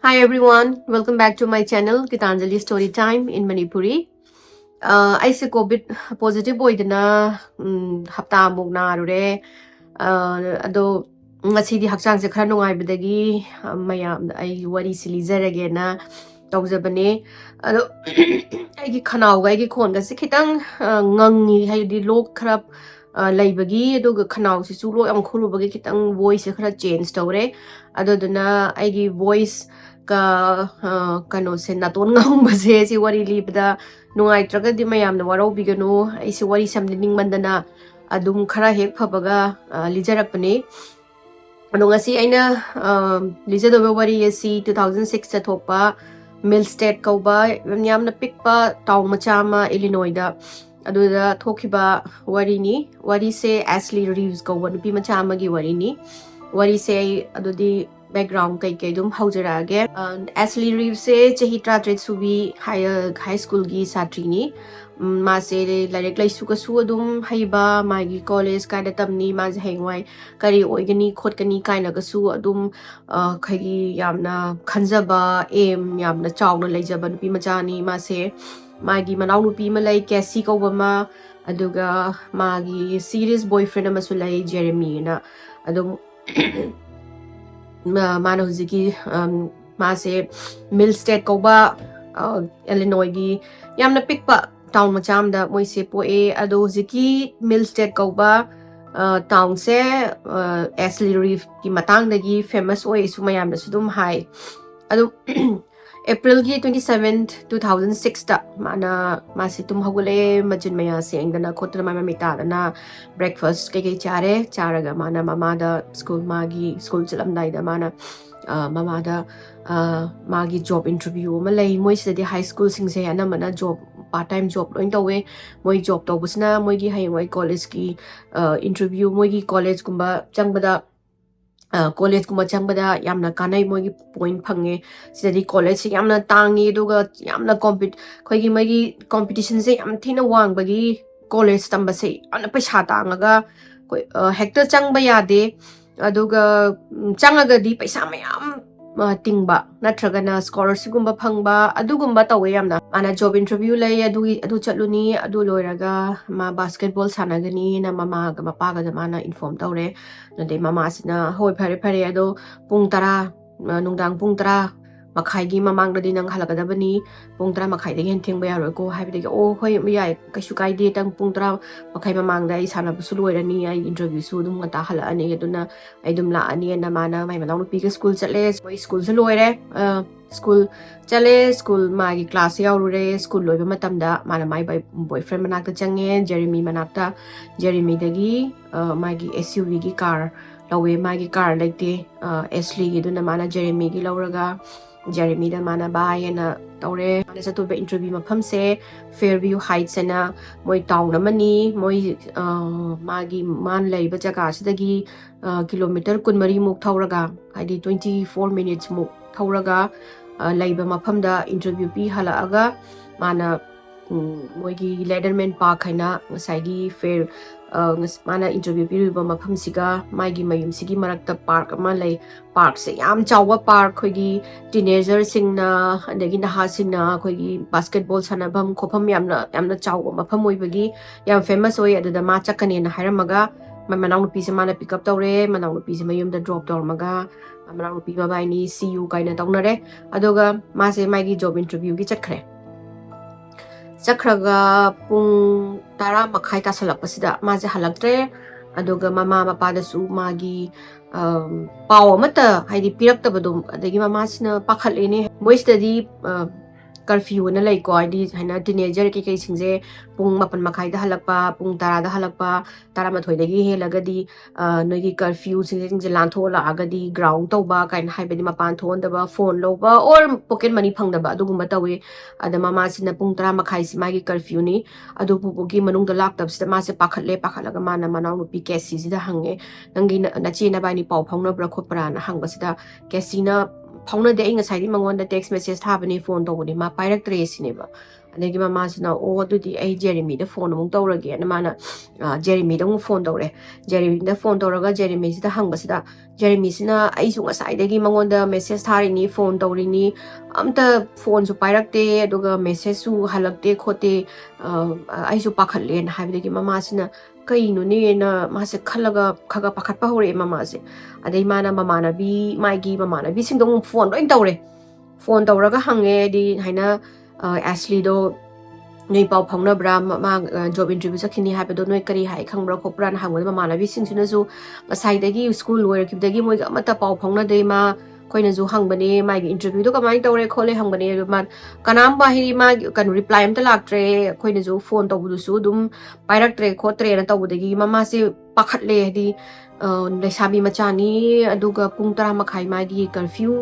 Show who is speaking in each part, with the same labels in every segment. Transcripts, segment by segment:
Speaker 1: Hi everyone, welcome back to my channel Gitanjali Story Time in Manipuri. I say COVID positive boy dina hapta muk na rure ado ngasi di hakchang se khara nungai bedagi mayam ai wari silizarage na tawjabane ado ai gi khanau ga gi khon ga se khitang ngangi hai di lok khara laibagi ado ga khanau si chu lo am khulu bagi khitang voice khara change tawre ado duna ai gi voice ka kano se naton ngam base si wari libda nungai traga di mayam na waro bigano ai si wari samde ning mandana adum khara hek phabaga lijarakpani ado ngasi aina lijadoba wari asi 2006 ta thopa Mill State kauba yamna pikpa town machama Illinois da aduda thokiba wari ni wari se Ashley Reeves kauba nupi machama gi wari ni wari se adudi background kai dum haujara Ashley Reeves se chahi tra subi high school gi satri ni ma se larek lai su ka su adum haiba magi college ka da tamni ma je hengwai kari oigani khot kani kaina ka su adum khagi yamna khanjaba em yamna chawna leijaba nupi machani ma se magi manau nupi ma lai Cassie ko bama aduga magi serious boyfriend amasu lai Jeremy na adum mana huziki mase Mill State kauba Illinois gi yamna pikpa town macham da moise poe ado huziki Mill State kauba town se Ashley Reef ki matang dagi famous oi sumayam da sudum hai ado April gi 27 2006 ta mana masi tum hagule majin maya se engdana khotra mama mita na breakfast kai chare charaga mana mama da school magi school chalamdai da mana mama da magi job interview malai moi se di high school sing se ana mana job part time job loin tawe moi job to busna moi gi hai moi college ki interview moi gi college kumba changbada college kuma changbada yamna kanai mogi point phange sidadi college yamna tangi duga yamna khoi gi magi competition se yam thina wang bagi college tamba se ana paisa tangaga hector changba yade aduga changaga di paisa mayam tingba natragana scholarship gumba phangba adugumba tawe yamna ana job interview lay adu chaluni adu loiraga ma basketball sanagani na mama ga mapa ga mana inform tawre nade mama sina hoi phare ado pung tara nungdang pung tara makhai gi mamang dadi nang halagadabani pung tara makhai de hen thengba yaro ko haibide o hoi miyai kaishu kai de tang pung tara makhai mamang dai sana busu loirani ai interview su dum ngata hala ani aduna ai dum la ani na mana mai manang pi ga school chatle school se loire school chale school magi class yaurure school loiba matamda mana mai boyfriend manakta change Jeremy manakta Jeremy dagi magi SUV gi car lawe magi car lekte Ashley gi duna mana Jeremy gi lauraga Jeremy da mana bai na taure mana sa tuba interview mafam se Fairview Heights na moi town namani moi magi man laiba jaga sidagi kilometer kunmari muk thauraga haidi 24 minutes muk thauraga laiba mafamda interview pi halaaga mana moigi Leatherman Park haina ngasai fair mana interview piruba mafam siga maigi mayum sigi marakta park ama lay park se yam chawa park khoigi teenager singna adagi naha singna khoigi basketball sanabam khopam yamna chawa mafam oibagi yam famous oi adada ma chakane na hairamaga manang nupi se mana pick up tawre manang nupi se mayum da drop tawramaga manang nupi babai ni see you kaina tawnare adoga ma se maigi job interview gi chakre chakraga pung tara makhai ta salakpasida maje halaktre adoga mama mapa da su magi paw amata haidi piraktabadum adagi mama sina pakhatlene moistadi curfew na lai ko id haina teenager ki singje pung mapan makhai da halakpa pung tara da halakpa tara mathoi dagi helagadi noigi curfew singje lantho la agadi ground toba kain haibedi mapan thon daba phone loba or pocket money phangdaba adugumba tawe ada mama sina pung tara makhai si magi curfew ni adu pugi manung da laptop sida ma se pakhatlaga mana manau nupi Cassie sida hange nangi na chi na bani paw phangna bra khopra na hangba sida Cassie na ꯐꯥꯎꯅꯗꯦ ꯑꯩ ꯉꯁꯥꯏꯗꯤ ꯃꯉꯣꯟꯗ text message ꯊꯥꯕꯅꯤ phone ꯇꯧꯕꯅꯤ ꯃꯥ ꯄꯥꯏꯔꯛꯇ꯭ꯔꯦ ꯁꯤꯅꯦꯕ ꯑꯗꯒꯤ ꯃꯃꯥꯁꯤꯅ ꯑꯣ ꯑꯗꯨꯗꯤ ꯑꯩ ꯖꯦꯔꯦꯃꯤꯗ ꯐꯣꯟ ꯑꯃꯨꯛ ꯇꯧꯔꯒꯦꯅ ꯃꯥꯅ ꯖꯦꯔꯦꯃꯤꯗ ꯑꯃꯨꯛ ꯐꯣꯟ ꯇꯧꯔꯦ ꯖꯦꯔꯦꯃꯤꯗ ꯐꯣꯟ ꯇꯧꯔꯒ ꯖꯦꯔꯦꯃꯤꯁꯤꯗ ꯍꯪꯕꯁꯤꯗ ꯖꯦꯔꯦꯃꯤꯁꯤꯅ ꯑꯩꯁꯨ ꯉꯁꯥꯏꯗꯒꯤ ꯃꯉꯣꯟꯗ ꯃꯦꯁꯦꯖ ꯊꯥꯔꯤꯅꯤ ꯐꯣꯟ ꯇꯧꯔꯤꯅꯤ ꯑꯝꯇ ꯐꯣꯟꯁꯨ ꯄꯥꯏꯔꯛꯇꯦ ꯑꯗꯨꯒ ꯃꯦꯁꯦꯖꯁꯨ ꯍꯜꯂꯛꯇꯦ ꯈꯣꯠꯇꯦ ꯑꯩꯁꯨ ꯄꯥꯈꯠꯂꯦꯅ ꯍꯥꯏꯕꯗꯒꯤ ꯃꯃꯥꯁꯤꯅ ꯀꯩꯅꯣꯅꯦꯅ ꯃꯥꯁꯦ ꯈꯜꯂꯒ ꯈꯒ ꯄꯥꯈꯠꯄ ꯍꯧꯔꯛꯑꯦ ꯃꯃꯥꯁꯦ ꯑꯗꯩ ꯃꯥꯅ ꯃꯥꯒꯤ ꯃꯃꯥꯟꯅꯕꯤꯁꯤꯡꯗꯣ ꯑꯃꯨꯛ ꯐꯣꯟ ꯂꯣꯏ ꯇꯧꯔꯦ ꯐꯣꯟ ꯇꯧꯔꯒ ꯍꯪꯉꯦ ꯍꯥꯏꯗꯤ ꯍꯥꯏꯅ ꯑꯦꯁꯂꯤꯗꯣ ꯅꯣꯏ ꯄꯥꯎ ꯐꯥꯎꯅꯕ꯭ꯔꯥ ꯃꯥ ꯖꯣꯕ ꯏꯟꯇꯔꯚ꯭ꯌꯨ ꯆꯠꯈꯤꯅꯤ ꯍꯥꯏꯕꯗꯣ ꯅꯣꯏ ꯀꯔꯤ ꯍꯥꯏ ꯈꯪꯕ꯭ꯔꯥ ꯈꯣꯠꯄ꯭ꯔꯥꯅ ꯍꯪꯕꯗ ꯃꯃꯥꯟꯅꯕꯤꯁꯤꯡꯁꯤꯅꯁꯨ ꯉꯁꯥꯏꯗꯒꯤ ꯁ꯭ꯀꯨꯜ ꯂꯣꯏꯔꯛꯈꯤꯕꯗꯒꯤ ꯃꯣꯏꯒ ꯑꯃꯠꯇ ꯄꯥꯎ ꯐꯥꯎꯅꯗꯦ ꯃꯥ ꯑꯩꯈꯣꯏꯅꯁꯨ ꯍꯪꯕꯅꯦ ꯃꯥꯒꯤ ꯏꯟꯇꯔꯚ꯭ꯌꯨꯗꯣ ꯀꯃꯥꯏꯅ ꯇꯧꯔꯦ ꯈꯣꯠꯂꯦ ꯍꯪꯕꯅꯦ ꯑꯗꯨ ꯃꯥ ꯀꯅꯥꯝꯕ ꯍꯥꯏꯗꯤ ꯃꯥꯒꯤ ꯀꯩꯅꯣ ꯔꯤꯄ꯭ꯂꯥꯏ ꯑꯝꯇ ꯂꯥꯛꯇ꯭ꯔꯦ ꯑꯩꯈꯣꯏꯅꯁꯨ ꯐꯣꯟ ꯇꯧꯕꯗꯨꯁꯨ ꯑꯗꯨꯝ ꯄꯥꯏꯔꯛꯇ꯭ꯔꯦ ꯈꯣꯠꯇ꯭ꯔꯦꯅ ꯇꯧꯕꯗꯒꯤ ꯃꯃꯥꯁꯦ ꯄꯥꯈꯠꯂꯦ ꯍꯥꯏꯗꯤ ꯂꯩꯁꯥꯕꯤ ꯃꯆꯥꯅꯤ ꯑꯗꯨꯒ ꯄꯨꯡ 10:30 ꯃꯥꯒꯤ ꯀꯔꯐ꯭ꯌꯨ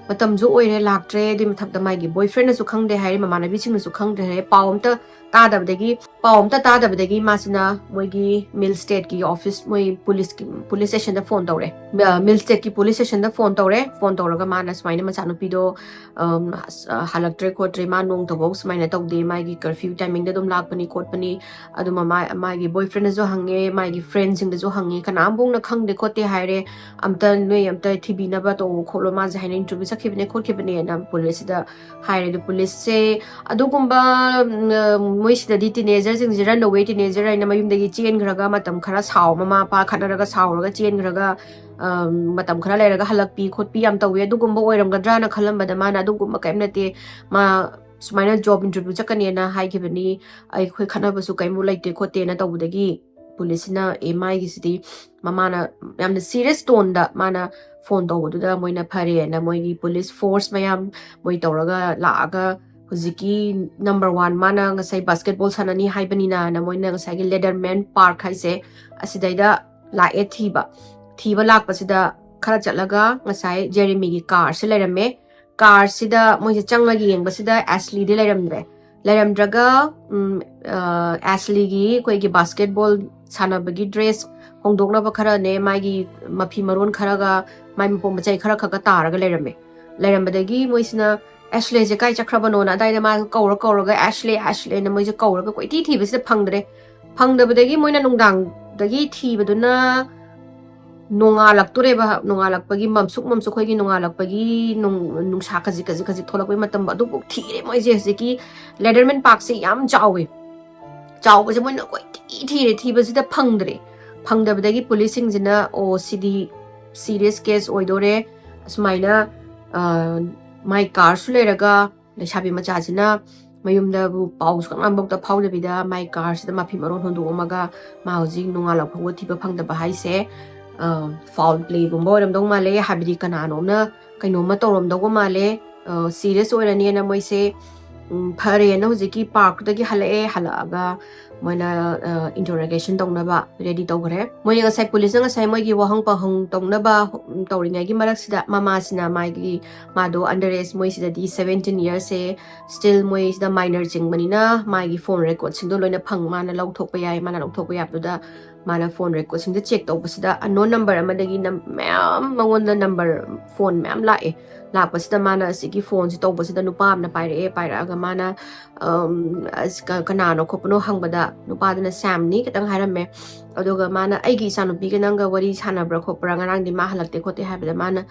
Speaker 1: ꯃꯇꯝꯁꯨ ꯑꯣꯏꯔꯦ ꯂꯥꯛꯇ꯭ꯔꯦ ꯑꯗꯨꯏ ꯃꯊꯛꯇ ꯃꯥꯒꯤ ꯕꯣꯏꯐ꯭ꯔꯦꯟꯅꯁꯨ ꯈꯪꯗꯦ ꯍꯥꯏꯔꯦ ꯃꯃꯥꯟꯅꯕꯤꯁꯤꯡꯅꯁꯨ ꯈꯪꯗꯦ ꯍꯥꯏꯔꯦ ꯄꯥꯎ ꯑꯝꯇ ꯇꯥꯗꯕꯗꯒꯤ ꯃꯥꯁꯤꯅ ꯃꯣꯏꯒꯤ ꯃꯤꯜ ꯁ꯭ꯇꯦꯠꯀꯤ ꯑꯣꯐꯤꯁ ꯃꯣꯏ ꯄꯨꯂꯤꯁ ꯁ꯭ꯇꯦꯁꯟꯗ ꯐꯣꯟ ꯇꯧꯔꯦ ꯃꯤꯜ ꯁ꯭ꯇꯦꯠꯀꯤ ꯄꯨꯂꯤꯁ ꯁ꯭ꯇꯦꯁꯟꯗ ꯐꯣꯟ ꯇꯧꯔꯒ ꯃꯥꯅ ꯁꯨꯃꯥꯏꯅ ꯃꯆꯥꯅꯨꯄꯤꯗꯣ ꯍꯜꯂꯛꯇ꯭ꯔꯦ ꯈꯣꯠꯇ꯭ꯔꯦ ꯃꯥ ꯅꯣꯡꯇꯐꯧ ꯁꯨꯃꯥꯏꯅ ꯇꯧꯗꯦ ꯃꯥꯒꯤ ꯀꯔꯐ꯭ꯌꯨ ꯇꯥꯏꯃꯤꯡꯗ ꯑꯗꯨꯝ ꯂꯥꯛꯄꯅꯤ ꯈꯣꯠꯄꯅꯤ ꯑꯗꯨ ꯃꯥꯒꯤ ꯕꯣꯏꯐ꯭ꯔꯦꯟꯗꯁꯨ ꯍꯪꯉꯦ ꯃꯥꯒꯤ ꯐ꯭ꯔꯦꯟꯁꯤꯡꯗꯁꯨ ꯍꯪꯉꯦ ꯀꯅꯥꯝꯐꯧꯅ ꯈꯪꯗꯦ ꯈꯣꯠꯇꯦ ꯍꯥꯏꯔꯦ ꯅꯣꯏ ꯑꯝꯇ ꯊꯤꯕꯤꯅꯕ ꯇꯧ ꯈꯣꯠꯂꯣ ꯃꯥꯁꯦ ꯍꯥꯏꯅ ꯏꯟꯇꯔꯚ꯭ꯌꯨ ꯆꯠꯈꯤꯕꯅꯦ ꯈꯣꯠꯈꯤꯕꯅꯦꯅ ꯄꯨꯂꯤꯁꯁꯤꯗ ꯍꯥꯏꯔꯦ ꯑꯗꯨ ꯄꯨꯂꯤꯁꯁꯦ ꯑꯗꯨꯒꯨꯝꯕ ꯃꯣꯏꯁꯤꯗꯗꯤ ꯇꯤꯅꯦꯖꯔꯁꯤꯡꯁꯦ ꯔꯟ ꯑꯋꯦ ꯇꯤꯅꯦꯖꯔ ꯍꯥꯏꯅ ꯃꯌꯨꯝꯗꯒꯤ ꯆꯦꯟꯈ꯭ꯔꯒ ꯃꯇꯝ ꯈꯔ ꯃꯃꯥ ꯃꯄꯥ ꯈꯠꯅꯔꯒ ꯁꯥꯎꯔꯒ ꯆꯦꯟꯈ꯭ꯔꯒ ꯃꯇꯝ ꯈꯔ ꯂꯩꯔꯒ ꯍꯜꯂꯛꯄꯤ ꯈꯣꯠꯄꯤ ꯌꯥꯝ ꯇꯧꯋꯦ ꯑꯗꯨꯒꯨꯝꯕ ꯑꯣꯏꯔꯝꯒꯗ꯭ꯔꯥꯅ ꯈꯜꯂꯝꯕꯗ ꯃꯥꯅ ꯑꯗꯨꯒꯨꯝꯕ ꯀꯩꯝ ꯅꯠꯇꯦ ꯃꯥ ꯁꯨꯃꯥꯏꯅ ꯖꯣꯕ ꯏꯟꯇꯔꯚ꯭ꯌꯨ ꯆꯠꯀꯅꯦꯅ ꯍꯥꯏꯈꯤꯕꯅꯤ ꯑꯩꯈꯣꯏ ꯈꯠꯅꯕꯁꯨ ꯀꯩꯝ ꯂꯩꯇꯦ ꯈꯣꯠꯇꯦꯅ ꯇꯧꯕꯗꯒꯤ ꯄꯨꯂꯤꯁꯁꯤꯅ ꯃꯥꯒꯤꯁꯤꯗꯤ ꯃꯃꯥꯅ ꯌꯥꯝꯅ ꯁꯤꯔꯤꯌꯁ ꯇꯣꯟꯗ ꯃꯥꯅ ꯐꯣꯟ ꯇꯧꯕꯗꯨꯗ ꯃꯣꯏꯅ ꯐꯔꯦꯅ ꯃꯣꯏꯒꯤ ꯄꯨꯂꯤꯁ ꯐꯣꯔꯁ ꯃꯌꯥꯝ ꯃꯣꯏ ꯇꯧꯔꯒ ꯂꯥꯛꯑꯒ ꯍꯧꯖꯤꯛꯀꯤ ꯅꯝꯕꯔ 1 ꯃꯥꯅ ꯉꯁꯥꯏ ꯕꯥꯁꯀꯦꯠꯕꯣꯜ ꯁꯥꯟꯅꯅꯤ ꯍꯥꯏꯕꯅꯤꯅ ꯃꯣꯏꯅ ꯉꯁꯥꯏꯒꯤ ꯂꯦꯗꯔꯃꯦꯟ ꯄꯥꯔꯛ ꯍꯥꯏꯁꯦ ꯑꯁꯤꯗꯩꯗ ꯂꯥꯛꯑꯦ ꯊꯤꯕ ꯂꯥꯛꯄꯁꯤꯗ ꯈꯔ ꯆꯠꯂꯒ ꯉꯁꯥꯏ ꯖꯦꯔꯦꯃꯤꯒꯤ ꯀꯥꯔꯁꯦ ꯂꯩꯔꯝꯃꯦ ꯀꯥꯔꯁꯤꯗ ꯃꯣꯏꯁꯦ ꯆꯪꯉꯒ ꯌꯦꯡꯕꯁꯤꯗ ꯑꯦꯁꯂꯤꯗꯤ ꯂꯩꯔꯝꯗ꯭ꯔꯒ ꯑꯦꯁꯂꯤꯒꯤ ꯑꯩꯈꯣꯏꯒꯤ ꯕꯥꯁꯀꯦꯠꯕꯣꯜ ꯁꯥꯟꯅꯕꯒꯤ ꯗ꯭ꯔꯦꯁ ꯍꯣꯡꯗꯣꯛꯅꯕ ꯈꯔꯅꯦ ꯃꯥꯒꯤ ꯃꯐꯤ ꯃꯔꯣꯟ ꯈꯔꯒ ꯃꯥꯏ ꯃꯄꯣꯠ ꯃꯆꯩ ꯈꯔ ꯇꯥꯔꯒ ꯂꯩꯔꯝꯕꯗꯒꯤ ꯃꯣꯏꯁꯤꯅ ꯑꯦꯁꯂꯦꯁꯦ ꯀꯥꯏ ꯆꯠꯈ꯭ꯔꯕꯅꯣꯅ ꯑꯗꯥꯏꯗ ꯃꯥ ꯀꯧꯔꯒ ꯑꯦꯁꯂꯦꯅ ꯃꯣꯏꯁꯦ ꯀꯧꯔꯒ ꯀꯣꯏꯊꯤ ꯊꯤꯕꯁꯤꯗ ꯐꯪꯗꯕꯗꯒꯤ ꯃꯣꯏꯅ ꯅꯨꯡꯗꯥꯡꯗꯒꯤ ꯊꯤꯕꯗꯨꯅ ꯅꯣꯡꯉꯥꯜꯂꯛꯄꯒꯤ ꯃꯝꯁꯨꯛ ꯑꯩꯈꯣꯏꯒꯤ ꯅꯣꯡꯉꯥꯜꯂꯛꯄꯒꯤ ꯅꯨꯡꯁꯥ ꯈꯖꯤꯛ ꯊꯣꯛꯂꯛꯄꯒꯤ ꯃꯇꯝ ꯑꯗꯨꯕꯨ ꯊꯤꯔꯦ ꯃꯣꯏꯁꯦ ꯍꯧꯖꯤꯛꯀꯤ ꯂꯦꯗꯔꯃꯦꯟ ꯄꯥꯔꯛꯁꯦ ꯌꯥꯝ ꯆꯥꯎꯕꯁꯦ ꯃꯣꯏꯅ ꯀꯣꯏꯊꯤ ꯊꯤꯕꯁꯤꯗ ꯐꯪꯗꯕꯗꯒꯤ ꯄꯨꯂꯤꯁꯁꯤꯡꯁꯤꯅ ꯁꯤꯗꯤ ꯁꯤꯔꯤꯌꯁ ꯀꯦꯁ ꯑꯣꯏꯗꯣꯔꯦ ꯑꯁꯨꯃꯥꯏꯅ ꯃꯥꯏ ꯀꯥꯔꯁꯨ ꯂꯩꯔꯒ ꯂꯩꯁꯥꯕꯤ ꯃꯆꯥꯁꯤꯅ ꯃꯌꯨꯝꯗꯕꯨ ꯄꯥꯎꯁꯨ ꯀꯅꯥꯝꯐꯥꯎꯇ ꯐꯥꯎꯗꯕꯤꯗ ꯃꯥꯏ ꯀꯥꯔꯁꯤꯗ ꯃꯐꯤ ꯃꯔꯣꯟ ꯍꯨꯟꯗꯣꯛꯑꯝꯃꯒ ꯃꯥ ꯍꯧꯖꯤꯛ ꯅꯣꯡꯉꯥꯜꯂꯛ ꯐꯥꯎꯕ ꯊꯤꯕ ꯐꯪꯗꯕ ꯍꯥꯏꯁꯦ ꯐꯥꯎꯜ ꯄ꯭ꯂꯦꯒꯨꯝꯕ ꯑꯣꯏꯔꯝꯗꯧ ꯃꯥꯜꯂꯦ ꯍꯥꯏꯕꯗꯤ ꯀꯅꯥꯅꯣꯝꯅ ꯀꯩꯅꯣꯝꯃ ꯇꯧꯔꯝꯗꯧꯕ ꯃꯥꯜꯂꯦ ꯁꯤꯔꯤꯌꯁ ꯑꯣꯏꯔꯅꯤꯅ ꯃꯣꯏꯁꯦ ꯐꯔꯦꯅ ꯍꯧꯖꯤꯛꯀꯤ ꯄꯥꯔꯛꯇꯨꯗꯒꯤ ꯍꯜꯂꯛꯑꯒ ꯃꯣꯏꯅ ꯏꯟꯇꯔꯣꯒꯦꯁꯟ ꯇꯧꯅꯕ ꯔꯦꯗꯤ ꯇꯧꯈ꯭ꯔꯦ ꯃꯣꯏꯅ ꯉꯁꯥꯏ ꯄꯨꯂꯤꯁꯅ ꯉꯁꯥꯏ ꯃꯣꯏꯒꯤ ꯋꯥꯍꯪ ꯄꯥꯎꯍꯪ ꯇꯧꯅꯕ ꯇꯧꯔꯤꯉꯩꯒꯤ ꯃꯔꯛꯁꯤꯗ ꯃꯃꯥꯁꯤꯅ ꯃꯥꯗꯣ ꯑꯟꯗꯔ ꯑꯦꯖ ꯃꯣꯏꯁꯤꯗꯗꯤ 17 yearsꯁꯦ ꯁ꯭ꯇꯤꯜ ꯃꯣꯏꯁꯤꯗ ꯃꯥꯏꯅꯔ ꯆꯤꯡꯕꯅꯤꯅ ꯃꯥꯒꯤ ꯐꯣꯟ ꯔꯦꯀꯣꯔꯗꯁꯤꯡꯗꯣ ꯂꯣꯏꯅ ꯃꯥꯅ ꯂꯧꯊꯣꯛꯄ ꯌꯥꯕꯗꯨꯗ ꯃꯥꯅ ꯐꯣꯟ ꯔꯦꯀꯣꯔꯗꯁꯤꯡꯗ ꯆꯦꯛ ꯇꯧꯕꯁꯤꯗ ꯑꯟꯅꯣꯟ ꯅꯝꯕꯔ ꯑꯃꯗꯒꯤ ꯃꯌꯥꯝ ꯃꯉꯣꯟꯗ ꯐꯣꯟ ꯃꯌꯥꯝ ꯂꯥꯛꯄꯁꯤꯗ ꯃꯥꯅ ꯑꯁꯤꯒꯤ ꯐꯣꯟꯁꯤ ꯇꯧꯕꯁꯤda nupa amna paira'aga mana kanano khopno hangbada nupaduna samni kitang haramme aduga mana aigi ichanupiga nanga wari sanabra khopra ngarang di ma halakte khote habada mana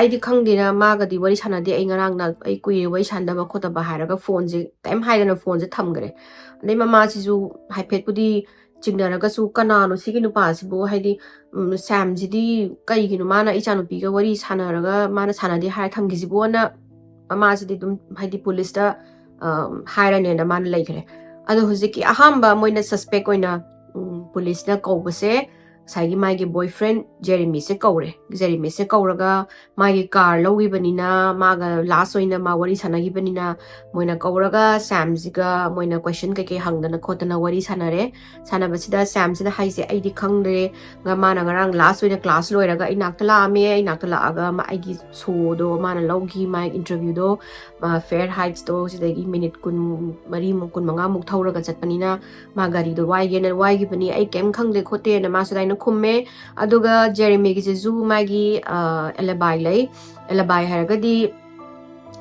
Speaker 1: aidi khangdina maga di wari sanade ai ngarang na ai kuye wari sandaba khotaba haraga phone je time haidana phone je thamgare adai mama sisu haiphet pudi chingnaragasu kanano sigi nupa sibu haidi sam jidi kaiginu mana ichanupiga wari sanaraga mana sanade hai thamgisibu na mama sidi dum haidi police da hairane na man laikre ado huziki ahamba moina suspect oina police na kawbase saigi maigi boyfriend Jeremy se kawraga maigi car logi banina maga last oina ma wari sanagi banina moina kawraga Sam ziga moina question keke hangdana khotana wari sanare sanabasida Sam sida haise aidi khangre nga mana ngarang last oina class loiraga inaktala aga ma aigi so do mana logi my interview do fair heights do sidagi minute kun mari mukun manga muk thauraga chatpanina ma gari do wai gi bani ai kem khangde khote na ma sadai ꯑꯗꯨꯃꯥꯏꯅ ꯈꯨꯝꯃꯦ ꯑꯗꯨꯒ ꯖꯦꯔꯦꯃꯤꯒꯤꯁꯤꯁꯨ ꯃꯥꯒꯤ ꯑꯦꯂꯤꯕꯥꯏ ꯂꯩ ꯑꯦꯂꯤꯕꯥꯏ ꯍꯥꯏꯔꯒꯗꯤ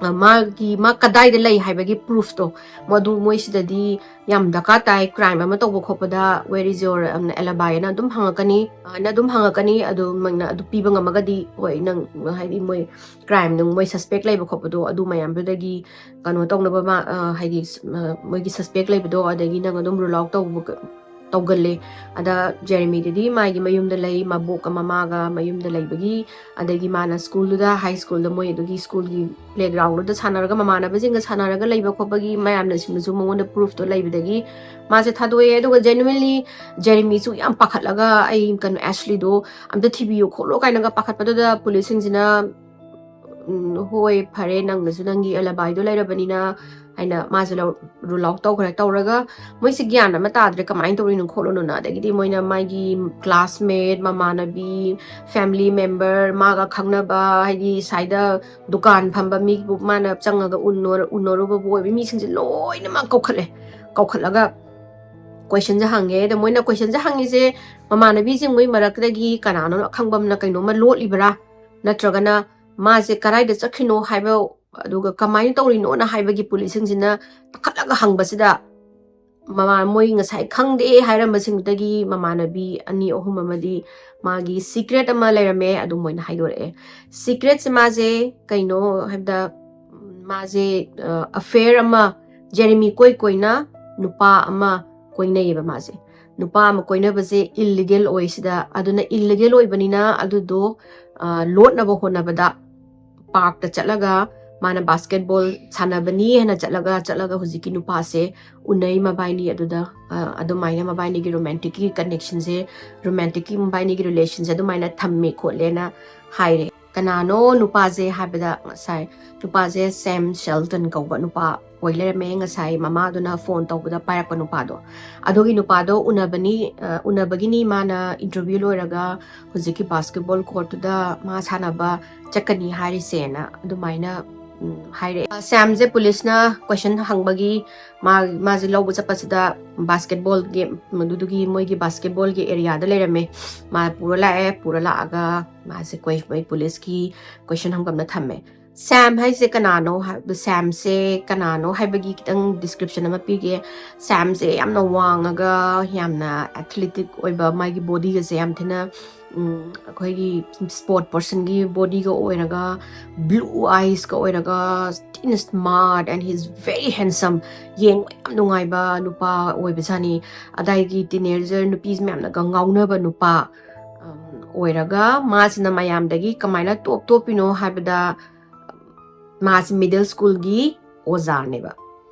Speaker 1: ꯃꯥ ꯀꯗꯥꯏꯗ ꯂꯩ ꯍꯥꯏꯕꯒꯤ ꯄ꯭ꯔꯨꯐꯇꯣ ꯃꯗꯨ ꯃꯣꯏꯁꯤꯗꯗꯤ ꯌꯥꯝ ꯗꯔꯀꯥꯔ ꯇꯥꯏ ꯀ꯭ꯔꯥꯏꯝ ꯑꯃ ꯇꯧꯕ ꯈꯣꯠꯄꯗ ꯋꯦꯔ ꯏज ꯌꯣꯔ ꯑꯦꯂꯤꯕꯥꯏꯅ ꯑꯗꯨꯝ ꯍꯪꯉꯛꯀꯅꯤ ꯑꯗꯨ ꯃꯣꯏꯅ ꯑꯗꯨ ꯄꯤꯕ ꯉꯝꯃꯒꯗꯤ ꯍꯣꯏ ꯅꯪ ꯍꯥꯏꯗꯤ ꯃꯣꯏ ꯀ꯭ꯔꯥꯏꯝ ꯅꯪ ꯃꯣꯏ ꯁꯁꯄꯦꯛ ꯂꯩꯕ ꯈꯣꯠꯄꯗꯣ ꯑꯗꯨ ꯃꯌꯥꯝꯗꯨꯗꯒꯤ ꯀꯩꯅꯣ ꯇꯧꯅꯕ ꯍꯥꯏꯗꯤ ꯃꯣꯏꯒꯤ ꯁꯁꯄꯦꯛ ꯂꯩꯕꯗோ ꯑꯗꯒꯤ ꯅꯪ ꯑꯗꯨꯝ ꯔꯨꯜ ꯑꯥꯎꯠ ꯇꯧꯒꯜꯂꯦ ꯑꯗ ꯖꯦꯔꯦꯃꯤꯗꯗꯤ ꯃꯥꯒꯤ ꯃꯌꯨꯝꯗ ꯂꯩ ꯃꯕꯣꯛꯀ ꯃꯃꯥꯒ ꯃꯌꯨꯝꯗ ꯂꯩꯕꯒꯤ ꯑꯗꯒꯤ ꯃꯥꯅ ꯁ꯭ꯀꯨꯜꯗꯨꯗ ꯍꯥꯏ ꯁ꯭ꯀꯨꯜꯗ ꯃꯣꯏ ꯑꯗꯨꯒꯤ ꯁ꯭ꯀꯨꯜꯒꯤ ꯄ꯭ꯂꯦꯒ꯭ꯔꯥꯎꯟꯗꯨꯗ ꯁꯥꯟꯅꯔꯒ ꯃꯃꯥꯟꯅꯕꯁꯤꯡꯒ ꯁꯥꯟꯅꯔꯒ ꯂꯩꯕ ꯈꯣꯠꯄꯒꯤ ꯃꯌꯥꯝꯅꯁꯤꯡꯅꯁꯨ ꯃꯉꯣꯟꯗ ꯄ꯭ꯔꯨꯐꯇꯣ ꯂꯩꯕꯗꯒꯤ ꯃꯥꯁꯦ ꯊꯥꯗꯣꯛꯑꯦ ꯑꯗꯨꯒ ꯖꯦꯅꯨꯋꯦꯟꯂꯤ ꯖꯦꯔꯦꯃꯤꯁꯨ ꯌꯥꯝ ꯄꯥꯈꯠꯂꯒ ꯑꯩ ꯀꯩꯅꯣ ꯑꯦꯁꯂꯤꯗꯣ ꯑꯝꯇ ꯊꯤꯕꯤꯌꯣ ꯈꯣꯠꯂꯣ ꯀꯥꯏꯅꯒ ꯄꯥꯈꯠꯄꯗꯨꯗ ꯄꯨꯂꯤꯁꯁꯤꯡꯁꯤꯅ ꯍꯣꯏ ꯐꯔꯦ ꯅꯪꯅꯁꯨ ꯅꯪꯒꯤ ꯑꯦꯂꯤꯕꯥꯏꯗꯣ ꯂꯩꯔꯕꯅꯤꯅ ꯍꯥꯏꯅ ꯃꯥꯁꯦ ꯔꯨꯜ ꯑꯥꯎꯠ ꯇꯧꯔꯒ ꯃꯣꯏꯁꯦ ꯒ꯭ꯌꯥꯟ ꯑꯃ ꯇꯥꯗ꯭ꯔꯦ ꯀꯃꯥꯏꯅ ꯇꯧꯔꯤꯅꯣ ꯈꯣꯠꯂꯣꯅꯣꯅ ꯑꯗꯒꯤꯗꯤ ꯃꯣꯏꯅ ꯃꯥꯒꯤ ꯀ꯭ꯂꯥꯁꯃꯦꯠ ꯃꯃꯥꯟꯅꯕꯤ ꯐꯦꯃꯤꯂꯤ ꯃꯦꯝꯕꯔ ꯃꯥꯒ ꯈꯪꯅꯕ ꯍꯥꯏꯗꯤ ꯁꯥꯏꯗ ꯗꯨꯀꯥꯟ ꯐꯝꯕ ꯃꯤꯕꯨ ꯃꯥꯅ ꯆꯪꯉꯒ ꯎꯅꯔꯨꯕꯕꯨ ꯑꯣꯏꯕ ꯃꯤꯁꯤꯡꯁꯦ ꯂꯣꯏꯅꯃꯛ ꯀꯧꯈꯠꯂꯒ ꯀꯣꯏꯁꯟꯁꯦ ꯍꯪꯉꯦ ꯑꯗ ꯃꯣꯏꯅ ꯀꯣꯏꯁꯟꯁꯦ ꯍꯪꯉꯤꯁꯦ ꯃꯃꯥꯟꯅꯕꯤꯁꯤꯡ ꯃꯣꯏ ꯃꯔꯛꯇꯒꯤ ꯀꯅꯥꯅꯣ ꯑꯈꯪꯕ ꯑꯃꯅ ꯀꯩꯅꯣꯝꯃ ꯂꯣꯠꯂꯤꯕ꯭ꯔꯥ ꯅꯠꯇ꯭ꯔꯒꯅ ꯃꯥꯁꯦ ꯀꯗꯥꯏꯗ ꯆꯠꯈ꯭ꯔꯤꯅꯣ ꯍꯥꯏꯕ ꯑꯗꯨꯒ ꯀꯃꯥꯏꯅ ꯇꯧꯔꯤꯅꯣꯅ ꯍꯥꯏꯕꯒꯤ ꯄꯨꯂꯤꯁꯁꯤꯡꯁꯤꯅ ꯄꯥꯈꯠꯂꯒ ꯍꯪꯕꯁꯤꯗ ꯃꯣꯏ ꯉꯁꯥꯏ ꯈꯪꯗꯦ ꯍꯥꯏꯔꯝꯕꯁꯤꯡꯗꯨꯗꯒꯤ ꯃꯃꯥꯟꯅꯕꯤ ꯑꯅꯤ ꯑꯍꯨꯝ ꯑꯃꯗꯤ ꯃꯥꯒꯤ ꯁꯤꯀ꯭ꯔꯦꯠ ꯑꯃ ꯂꯩꯔꯝꯃꯦ ꯑꯗꯨꯝ ꯃꯣꯏꯅ ꯍꯥꯏꯗꯣꯔꯛꯑꯦ ꯁꯤꯀ꯭ꯔꯦꯠꯁꯦ ꯃꯥꯁꯦ ꯀꯩꯅꯣ ꯍꯥꯏꯕꯗ ꯃꯥꯁꯦ ꯑꯐꯦꯌꯔ ꯑꯃ ꯖꯦꯔꯦꯃꯤ ꯀꯣꯏꯅ ꯅꯨꯄꯥ ꯑꯃ ꯀꯣꯏꯅꯩꯌꯦꯕ ꯃꯥꯁꯦ ꯅꯨꯄꯥ ꯑꯃ ꯀꯣꯏꯅꯕꯁꯦ ꯏꯜꯂꯤꯒꯦꯜ ꯑꯣꯏ ꯁꯤꯗ ꯑꯗꯨꯅ ꯏꯜꯂꯤꯒꯦꯜ ꯑꯣꯏꯕꯅꯤꯅ ꯑꯗꯨꯗꯣ ꯂꯣꯠꯅꯕ ꯍꯣꯠꯅꯕꯗ ꯄꯥꯔꯛꯇ ꯆꯠꯂꯒ ꯃꯥꯅ ꯕꯥꯁꯀꯦꯠꯕꯣꯜ ꯁꯥꯟꯅꯕꯅꯤ ꯍꯥꯏꯅ ꯆꯠꯂꯒ ꯍꯧꯖꯤꯛꯀꯤ ꯅꯨꯄꯥꯁꯦ ꯎꯅꯩ ꯃꯕꯥꯏꯅꯤ ꯑꯗꯨꯗ ꯑꯗꯨꯃꯥꯏꯅ ꯃꯕꯥꯏꯅꯤꯒꯤ ꯔꯣꯃꯦꯟꯇꯤꯛꯀꯤ ꯀꯅꯦꯛꯁꯟꯁꯦ ꯔꯣꯃꯦꯟꯇꯤꯛꯀꯤ ꯃꯕꯥꯏꯅꯤꯒꯤ ꯔꯤꯂꯦꯁꯟꯁꯦ ꯑꯗꯨꯃꯥꯏꯅ ꯊꯝꯃꯦ ꯈꯣꯠꯂꯦꯅ ꯍꯥꯏꯔꯦ ꯀꯅꯥꯅꯣ ꯅꯨꯄꯥꯁꯦ ꯍꯥꯏꯕꯗ ꯉꯁꯥꯏ ꯅꯨꯄꯥꯁꯦ ꯁꯦꯝ ꯁꯦꯜꯇꯟ ꯀꯧꯕ ꯅꯨꯄꯥ ꯑꯣꯏ ꯂꯩꯔꯝꯃꯦ ꯉꯁꯥꯏ ꯃꯃꯥꯗꯨꯅ ꯐꯣꯟ ꯇꯧꯕꯗ ꯄꯥꯏꯔꯛꯄ ꯅꯨꯄꯥꯗꯣ ꯑꯗꯨꯒꯤ ꯅꯨꯄꯥꯗꯣ ꯎꯅꯕꯒꯤꯅꯤ ꯃꯥꯅ ꯏꯟꯇꯔꯚ꯭ꯌꯨ ꯂꯣꯏꯔꯒ ꯍꯧꯖꯤꯛꯀꯤ ꯕꯥꯁꯀꯦꯠꯕꯣꯜ ꯀꯣꯔꯠꯇꯨꯗ ꯃꯥ ꯁꯥꯟꯅꯕ ꯆꯠꯀꯅꯤ ꯍꯥꯏꯔꯤꯁꯦꯅ ꯑꯗꯨꯃꯥꯏꯅ ꯍꯥꯏꯔꯛꯑꯦ ꯁꯦꯝꯁꯦ ꯄꯨꯂꯤꯁꯅ ꯀꯣꯏꯁꯟ ꯍꯪꯕꯒꯤ ꯃꯥꯁꯦ ꯂꯧꯕ ꯆꯠꯄꯁꯤꯗ ꯕꯥꯁꯀꯦꯠꯕꯣꯜꯒꯤ ꯃꯗꯨꯗꯨꯒꯤ ꯃꯣꯏꯒꯤ ꯕꯥꯁꯀꯦꯠꯕꯣꯜꯒꯤ ꯑꯦꯔꯤꯌꯥꯗ ꯂꯩꯔꯝꯃꯦ ꯃꯥ ꯄꯨꯔ ꯂꯥꯛꯑꯒ ꯃꯥꯁꯦ ꯃꯣꯏ ꯄꯨꯂꯤꯁꯀꯤ ꯀꯣꯏꯁꯟ ꯍꯪꯐꯝꯗ ꯊꯝꯃꯦ ꯁꯦꯝ ꯍꯥꯏꯁꯦ ꯀꯅꯥꯅꯣ ꯁꯦꯝꯁꯦ ꯀꯅꯥꯅꯣ ꯍꯥꯏꯕꯒꯤ ꯈꯤꯇꯪ ꯗꯤꯁꯀ꯭ꯔꯤꯞꯁꯟ ꯑꯃ ꯄꯤꯒꯦ ꯁꯦꯝꯁꯦ ꯌꯥꯝꯅ ꯋꯥꯡꯉꯒ ꯌꯥꯝꯅ ꯑꯦꯊꯂꯦꯇꯤꯛ ꯑꯣꯏꯕ ꯃꯥꯒꯤ ꯕꯣꯗꯤꯒꯁꯦ ꯌꯥꯝ ꯊꯤꯅ ꯑꯩꯈꯣꯏꯒꯤ ꯁ꯭ꯄꯣꯔꯠ ꯄꯔꯁꯟꯒꯤ ꯕꯣꯗꯤꯒ ꯑꯣꯏꯔꯒ ꯕ꯭ꯂꯨ ꯑꯥꯏꯁꯀ ꯑꯣꯏꯔꯒ thin smart and he is very handsome ꯌꯦꯡꯕ ꯌꯥꯝ ꯅꯨꯡꯉꯥꯏꯕ ꯅꯨꯄꯥ ꯑꯣꯏꯕꯖꯥꯠꯅꯤ ꯑꯗꯥꯏꯒꯤ ꯇꯤꯅꯦꯖꯔ ꯅꯨꯄꯤ ꯃꯌꯥꯝꯅꯒ ꯉꯥꯎꯅꯕ ꯅꯨꯄꯥ ꯑꯣꯏꯔꯒ ꯃꯥꯁꯤꯅ ꯃꯌꯥꯝꯗꯒꯤ ꯀꯃꯥꯏꯅ ꯇꯣꯞꯄꯤꯅꯣ ꯍꯥꯏꯕꯗ ꯃꯥꯁꯤ ꯃꯤꯗꯜ ꯁ꯭ꯀꯨꯜꯒꯤ ꯑꯣꯖꯥꯅꯦꯕ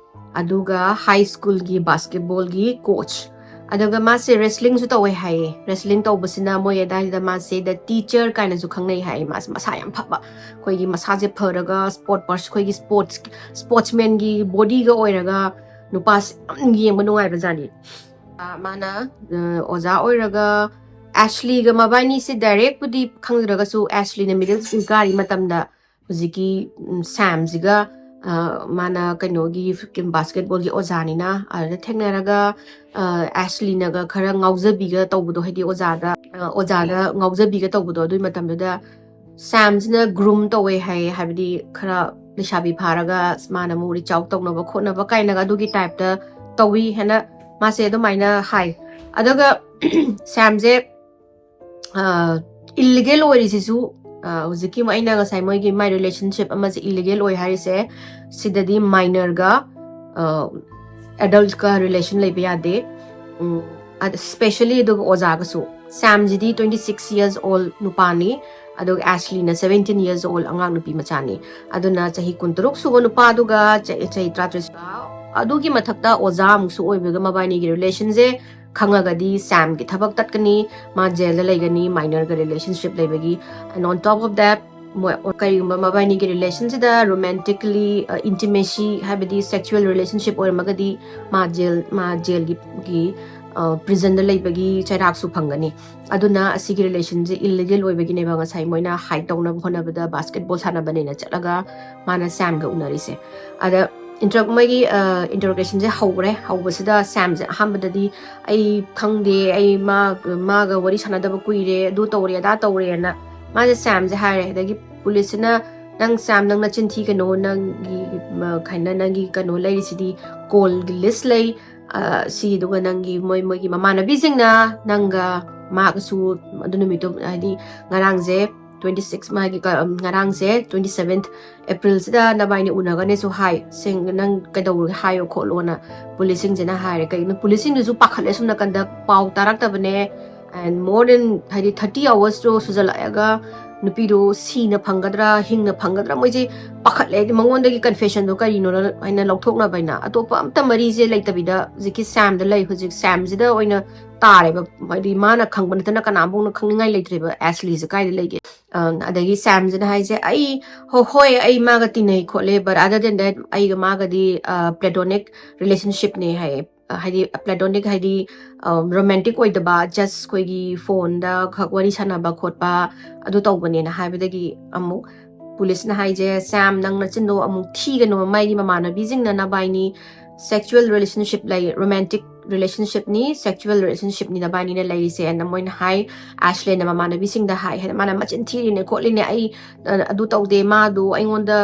Speaker 1: ꯑꯗꯨꯒ ꯍꯥꯏ ꯁ꯭ꯀꯨꯜꯒꯤ ꯕꯥꯁꯀꯦꯠꯕꯣꯜꯒꯤ ꯀꯣꯆ ꯑꯗꯨꯒ ꯃꯥꯁꯦ ꯔꯦꯁꯂꯤꯡꯁꯨ ꯇꯧꯋꯦ ꯍꯥꯏꯌꯦ ꯔꯦꯁꯂꯤꯡ ꯇꯧꯕꯁꯤꯅ ꯃꯣꯏ ꯑꯗꯥꯏꯗ ꯃꯥꯁꯦ ꯗ ꯇꯤꯆꯔ ꯀꯥꯏꯅꯁꯨ ꯈꯪꯅꯩ ꯍꯥꯏꯌꯦ ꯃꯥꯁꯦ ꯃꯁꯥ ꯌꯥꯝ ꯐꯕ ꯑꯩꯈꯣꯏꯒꯤ ꯃꯁꯥꯁꯦ ꯐꯔꯒ ꯑꯩꯈꯣꯏꯒꯤ ꯁ꯭ꯄꯣꯔꯠꯁꯃꯦꯟꯒꯤ ꯕꯣꯗꯤꯒ ꯑꯣꯏꯔꯒ ꯅꯨꯄꯥꯁꯦ ꯌꯥꯝ ꯌꯦꯡꯕ ꯅꯨꯡꯉꯥꯏꯕꯖꯥꯠꯅꯤ ꯃꯥꯅ ꯑꯣꯖꯥ ꯑꯣꯏꯔꯒ ꯑꯦꯁꯂꯤꯒ ꯃꯕꯥꯏꯅꯤꯁꯦ ꯗꯥꯏꯔꯦꯛꯄꯨꯗꯤ ꯈꯪꯗ꯭ꯔꯒꯁꯨ ꯑꯦꯁꯂꯤꯅ ꯃꯤꯗꯜ ꯁ꯭ꯀꯨꯜ ꯀꯥꯔꯤ ꯃꯇꯝꯗ ꯍꯧꯖꯤꯛꯀꯤ ꯁꯦꯝꯁꯤꯒ ꯃꯥꯅ ꯀꯩꯅꯣꯒꯤ ꯕꯥꯁꯀꯦꯠꯕꯣꯜꯒꯤ ꯑꯣꯖꯥꯅꯤ나 ꯑꯗꯨꯗ ꯊꯦꯡꯅꯔꯒ ꯑꯦꯁꯂꯤꯅꯒ ꯈꯔ ꯉꯥꯎꯖꯕꯤꯒ ꯇꯧꯕꯗꯣ ꯍꯥꯏꯗꯤ ꯑꯣꯖꯥꯗ ꯉꯥꯎꯖꯕꯤꯒ ꯇꯧꯕꯗꯣ ꯑꯗꯨꯏ ꯃꯇꯝꯗꯨꯗ ꯁꯦꯝꯁꯤꯅ ꯒ꯭ꯔꯨꯝ ꯇꯧꯋꯦ ꯍꯥꯏꯕꯗꯤ ꯈꯔ ꯂꯩꯁꯥꯕꯤ ꯐꯥꯔꯒ ꯃꯥꯅ ꯑꯃꯨꯛ ꯔꯤꯆ ꯑꯥꯎꯠ ꯇꯧꯅꯕ ꯈꯣꯠꯅꯕ ꯀꯥꯏꯅꯒ ꯑꯗꯨꯒꯤ ꯇꯥꯏꯞꯇ ꯇꯧꯋꯤ ꯍꯥꯏꯅ ꯃꯥꯁꯦ ꯑꯗꯨꯃꯥꯏꯅ ꯍꯥꯏ ꯑꯗꯨꯒ ꯁꯦꯝꯁꯦ ꯏꯜꯂꯤꯒꯦꯜ ꯑꯣꯏꯔꯤꯁꯤꯁꯨ ꯍꯧꯖꯤꯛꯀꯤ ꯑꯩꯅ ꯉꯁꯥꯏ ꯃꯣꯏꯒꯤ ꯃꯥꯏ ꯔꯤꯂꯦꯁꯟꯁꯤꯞ ꯑꯃꯁꯦ ꯏꯜꯂꯤꯒꯦꯜ ꯑꯣꯏ ꯍꯥꯏꯔꯤꯁꯦ ꯁꯤꯗꯗꯤ ꯃꯥꯏꯅꯔꯒ ꯑꯦꯗꯜꯠꯀ ꯔꯤꯂꯦꯁꯟ ꯂꯩꯕ ꯌꯥꯗꯦ ꯁ꯭ꯄꯦꯁꯦꯜꯂꯤ ꯑꯗꯨꯒ ꯑꯣꯖꯥꯒꯁꯨ ꯁꯦꯝꯁꯤꯗꯤ 26 years old ꯅꯨꯄꯥꯅꯤ ꯑꯗꯨꯒ ꯑꯦꯁꯂꯤꯅ 17 years old ꯑꯉꯥꯡ ꯅꯨꯄꯤ ꯃꯆꯥꯅꯤ ꯑꯗꯨꯅ ꯆꯍꯤ 23 ꯁꯨꯕ ꯅꯨꯄꯥꯗꯨꯒ ꯆꯍꯤ 33 ꯁꯨꯕ ꯑꯗꯨꯒꯤ ꯃꯊꯛꯇ ꯑꯣꯖꯥ ꯑꯃꯨꯛꯁꯨ ꯑꯣꯏꯕꯒ ꯃꯕꯥꯏꯅꯤꯒꯤ ꯔꯤꯂꯦꯁꯟꯁꯦ ꯈꯪꯉꯒꯗꯤ ꯁꯦꯝꯒꯤ ꯊꯕꯛ ꯇꯠꯀꯅꯤ ꯃꯥ ꯖꯦꯜꯗ ꯂꯩꯒꯅꯤ ꯃꯥꯏꯅꯔꯒ ꯔꯤꯂꯦꯁꯟꯁꯤꯞ ꯂꯩꯕꯒꯤ and on top of that ꯀꯔꯤꯒꯨꯝꯕ ꯃꯕꯥꯏꯅꯤꯒꯤ ꯔꯤꯂꯦꯁꯟꯁꯤꯗ ꯔꯣꯃꯦꯟꯇꯤꯀꯂꯤ ꯏꯟꯇꯤꯃꯦꯁꯤ ꯍꯥꯏꯕꯗꯤ ꯁꯦꯛꯆꯨꯋꯦꯜ ꯔꯤꯂꯦꯁꯟꯁꯤꯞ ꯑꯣꯏꯔꯝꯃꯒꯗꯤ ꯃꯥ ꯖꯦꯜꯒꯤ ꯄ꯭ꯔꯤꯖꯟꯗ ꯂꯩꯕꯒꯤ ꯆꯩꯔꯥꯛꯁꯨ ꯐꯪꯒꯅꯤ ꯑꯗꯨꯅ ꯑꯁꯤꯒꯤ ꯔꯤꯂꯦꯁꯟꯁꯦ ꯏꯜꯂꯤꯒꯦꯜ ꯑꯣꯏꯕꯒꯤꯅꯦꯕ ꯉꯁꯥꯏ ꯃꯣꯏꯅ ꯍꯥꯏꯠ ꯇꯧꯅꯕ ꯍꯣꯠꯅꯕꯗ ꯕꯥꯁꯀꯦꯠꯕꯣꯜ ꯁꯥꯟꯅꯕꯅꯦꯅ ꯆꯠꯂꯒ ꯃꯥꯅ ꯁꯦꯝꯒ ꯎꯅꯔꯤꯁꯦ ꯑꯗ ꯃꯣꯏꯒꯤ ꯏꯟꯇꯔꯣꯒꯦꯁꯟꯁꯦ ꯍꯧꯈ꯭ꯔꯦ ꯍꯧꯕꯁꯤꯗ ꯁꯦꯝꯁꯦ ꯑꯍꯥꯟꯕꯗꯗꯤ ꯑꯩ ꯈꯪꯗꯦ ꯑꯩ ꯃꯥꯒ ꯋꯥꯔꯤ ꯁꯥꯟꯅꯗꯕ ꯀꯨꯏꯔꯦ ꯑꯗꯨ ꯇꯧꯔꯦ ꯑꯗꯥ ꯇꯧꯔꯦꯅ ꯃꯥꯁꯦ ꯁꯦꯝꯁꯦ ꯍꯥꯏꯔꯦ ꯑꯗꯒꯤ ꯄꯨꯂꯤꯁꯁꯤꯅ ꯅꯪ ꯁꯦꯝ ꯅꯪ ꯅꯆꯤꯟ ꯊꯤꯒꯅꯣ ꯅꯪꯒꯤ ꯈꯥꯏꯅ ꯅꯪꯒꯤ ꯀꯩꯅꯣ ꯂꯩꯔꯤꯁꯤꯗꯤ ꯀꯣꯜꯒꯤ ꯂꯤꯁ ꯂꯩ ꯁꯤꯗꯨꯒ ꯅꯪꯒꯤ ꯃꯣꯏꯒꯤ ꯃꯃꯥꯟꯅꯕꯤꯁꯤꯡꯅ ꯅꯪꯒ ꯃꯥꯒꯁꯨ ꯑꯗꯨ ꯅꯨꯃꯤꯠꯇꯣ ꯍꯥꯏꯗꯤ ꯉꯔꯥꯡꯁꯦ 26 ꯃꯥꯒꯤ ꯉꯔꯥꯡꯁꯦ 27th ꯑꯦꯄ꯭ꯔꯤꯜꯁꯤꯗ ꯅꯕꯥꯏꯅꯤ ꯎꯅꯒꯅꯦꯁꯨ ꯍꯥꯏ ꯅꯪ ꯀꯩꯗꯧꯔꯒꯦ ꯍꯥꯏꯌꯣ ꯈꯣꯠꯂꯣꯅ ꯄꯨꯂꯤꯁꯁꯤꯡꯁꯤꯅ ꯍꯥꯏꯔꯦ ꯀꯩꯒꯤꯅꯣ ꯄꯨꯂꯤꯁꯁꯤꯡꯗꯨꯁꯨ ꯄꯥꯈꯠꯂꯦ ꯁꯨꯝ ꯅꯥꯀꯟꯗ ꯄꯥꯎ ꯇꯥꯔꯛꯇꯕꯅꯦ and more than ꯍꯥꯏꯗꯤ 30 hours ꯇꯣ ꯁꯨꯖꯜꯂꯛꯑꯒ ꯅꯨꯄꯤꯗꯣ ꯁꯤꯅ ꯐꯪꯒꯗ꯭ꯔꯥ ꯍꯤꯡꯅ ꯐꯪꯒꯗ꯭ꯔꯥ ꯃꯣꯏꯁꯦ ꯄꯥꯈꯠꯂꯦ ꯍꯥꯏꯗꯤ ꯃꯉꯣꯟꯗꯒꯤ ꯀꯟꯐꯦꯁꯟꯗꯣ ꯀꯔꯤꯅꯣ ꯍꯥꯏꯅ ꯂꯧꯊꯣꯛꯅꯕ ꯍꯥꯏꯅ ꯑꯇꯣꯞꯄ ꯑꯝꯇ ꯃꯔꯤꯁꯦ ꯂꯩꯇꯕꯤꯗ ꯍꯧꯖꯤꯛꯀꯤ ꯁꯦꯝꯗ ꯂꯩ ꯍꯧꯖꯤꯛ ꯁꯦꯝꯁꯤꯗ ꯑꯣꯏꯅ ꯇꯥꯔꯦꯕ ꯍꯥꯏꯗꯤ ꯃꯥꯅ ꯈꯪꯕ ꯅꯠꯇꯅ ꯀꯅꯥꯝꯐꯥꯎꯅ ꯈꯪꯅꯤꯡꯉꯥꯏ ꯂꯩꯇ꯭ꯔꯦꯕ ꯑꯦꯁꯂꯤꯁꯦ ꯀꯥꯏꯗ ꯂꯩꯒꯦ ꯑꯗꯒꯤ ꯁꯦꯝꯁꯤꯅ ꯍꯥꯏꯁꯦ ꯑꯩ ꯍꯣꯏ ꯑꯩ ꯃꯥꯒ ꯇꯤꯟꯅꯩ ꯈꯣꯠꯂꯦ ꯕꯠ ꯑꯗꯔ ꯗꯦꯟ ꯗꯦꯠ ꯑꯩꯒ ꯃꯥꯒꯗꯤ ꯄ꯭ꯂꯦꯇꯣꯅꯤꯛ ꯔꯤꯂꯦꯁꯟshipꯅꯦ ꯍꯥꯏꯌꯦ ꯍꯥꯏꯗꯤ ꯄ꯭ꯂꯦꯇꯣꯅꯤꯛ ꯍꯥꯏꯗꯤ ꯔꯣꯃꯦꯟꯇꯤꯛ ꯑꯣꯏꯗꯕ ꯖꯁ ꯑꯩꯈꯣꯏꯒꯤ ꯐꯣꯟꯗ ꯈꯛ ꯋꯥꯔꯤ ꯁꯥꯟꯅꯕ ꯈꯣꯠꯄ ꯑꯗꯨ ꯇꯧꯕꯅꯦꯅ ꯍꯥꯏꯕꯗꯒꯤ ꯑꯃꯨꯛ ꯄꯨꯂꯤꯁꯅ ꯍꯥꯏꯁꯦ ꯁꯦꯝ ꯅꯪ ꯅꯆꯤꯟꯗꯣ ꯑꯃꯨꯛ ꯊꯤꯒꯅꯣ ꯃꯥꯒꯤ ꯃꯃꯥꯟꯅꯕꯤꯁꯤꯡꯅ ꯅꯕꯥꯏꯅꯤ ꯁꯦꯛꯆꯨꯋꯦꯜ ꯔꯤꯂꯦꯁꯟship ꯂꯩ ꯔꯣꯃꯦꯟꯇꯤꯛ ꯔꯤꯂꯦꯁꯟshipꯅꯤ ꯁꯦꯛꯆꯨꯋꯦꯜ ꯔꯤꯂꯦꯁꯟshipꯅꯤ ꯅꯕꯥꯏꯅꯤꯅ ꯂꯩꯔꯤꯁꯦ ꯑꯅ ꯃꯣꯏꯅ ꯍꯥꯏ ꯑꯦꯁꯂꯦꯅ ꯃꯃꯥꯟꯅꯕꯤꯁꯤꯡꯗ ꯍꯥꯏ ꯃꯥꯅ ꯃꯆꯤꯟ ꯊꯤꯔꯤꯅꯦ ꯈꯣꯠꯂꯤꯅꯦ ꯑꯩ ꯑꯗꯨ ꯇꯧꯗꯦ ꯃꯥꯗꯣ ꯑꯩꯉꯣꯟꯗ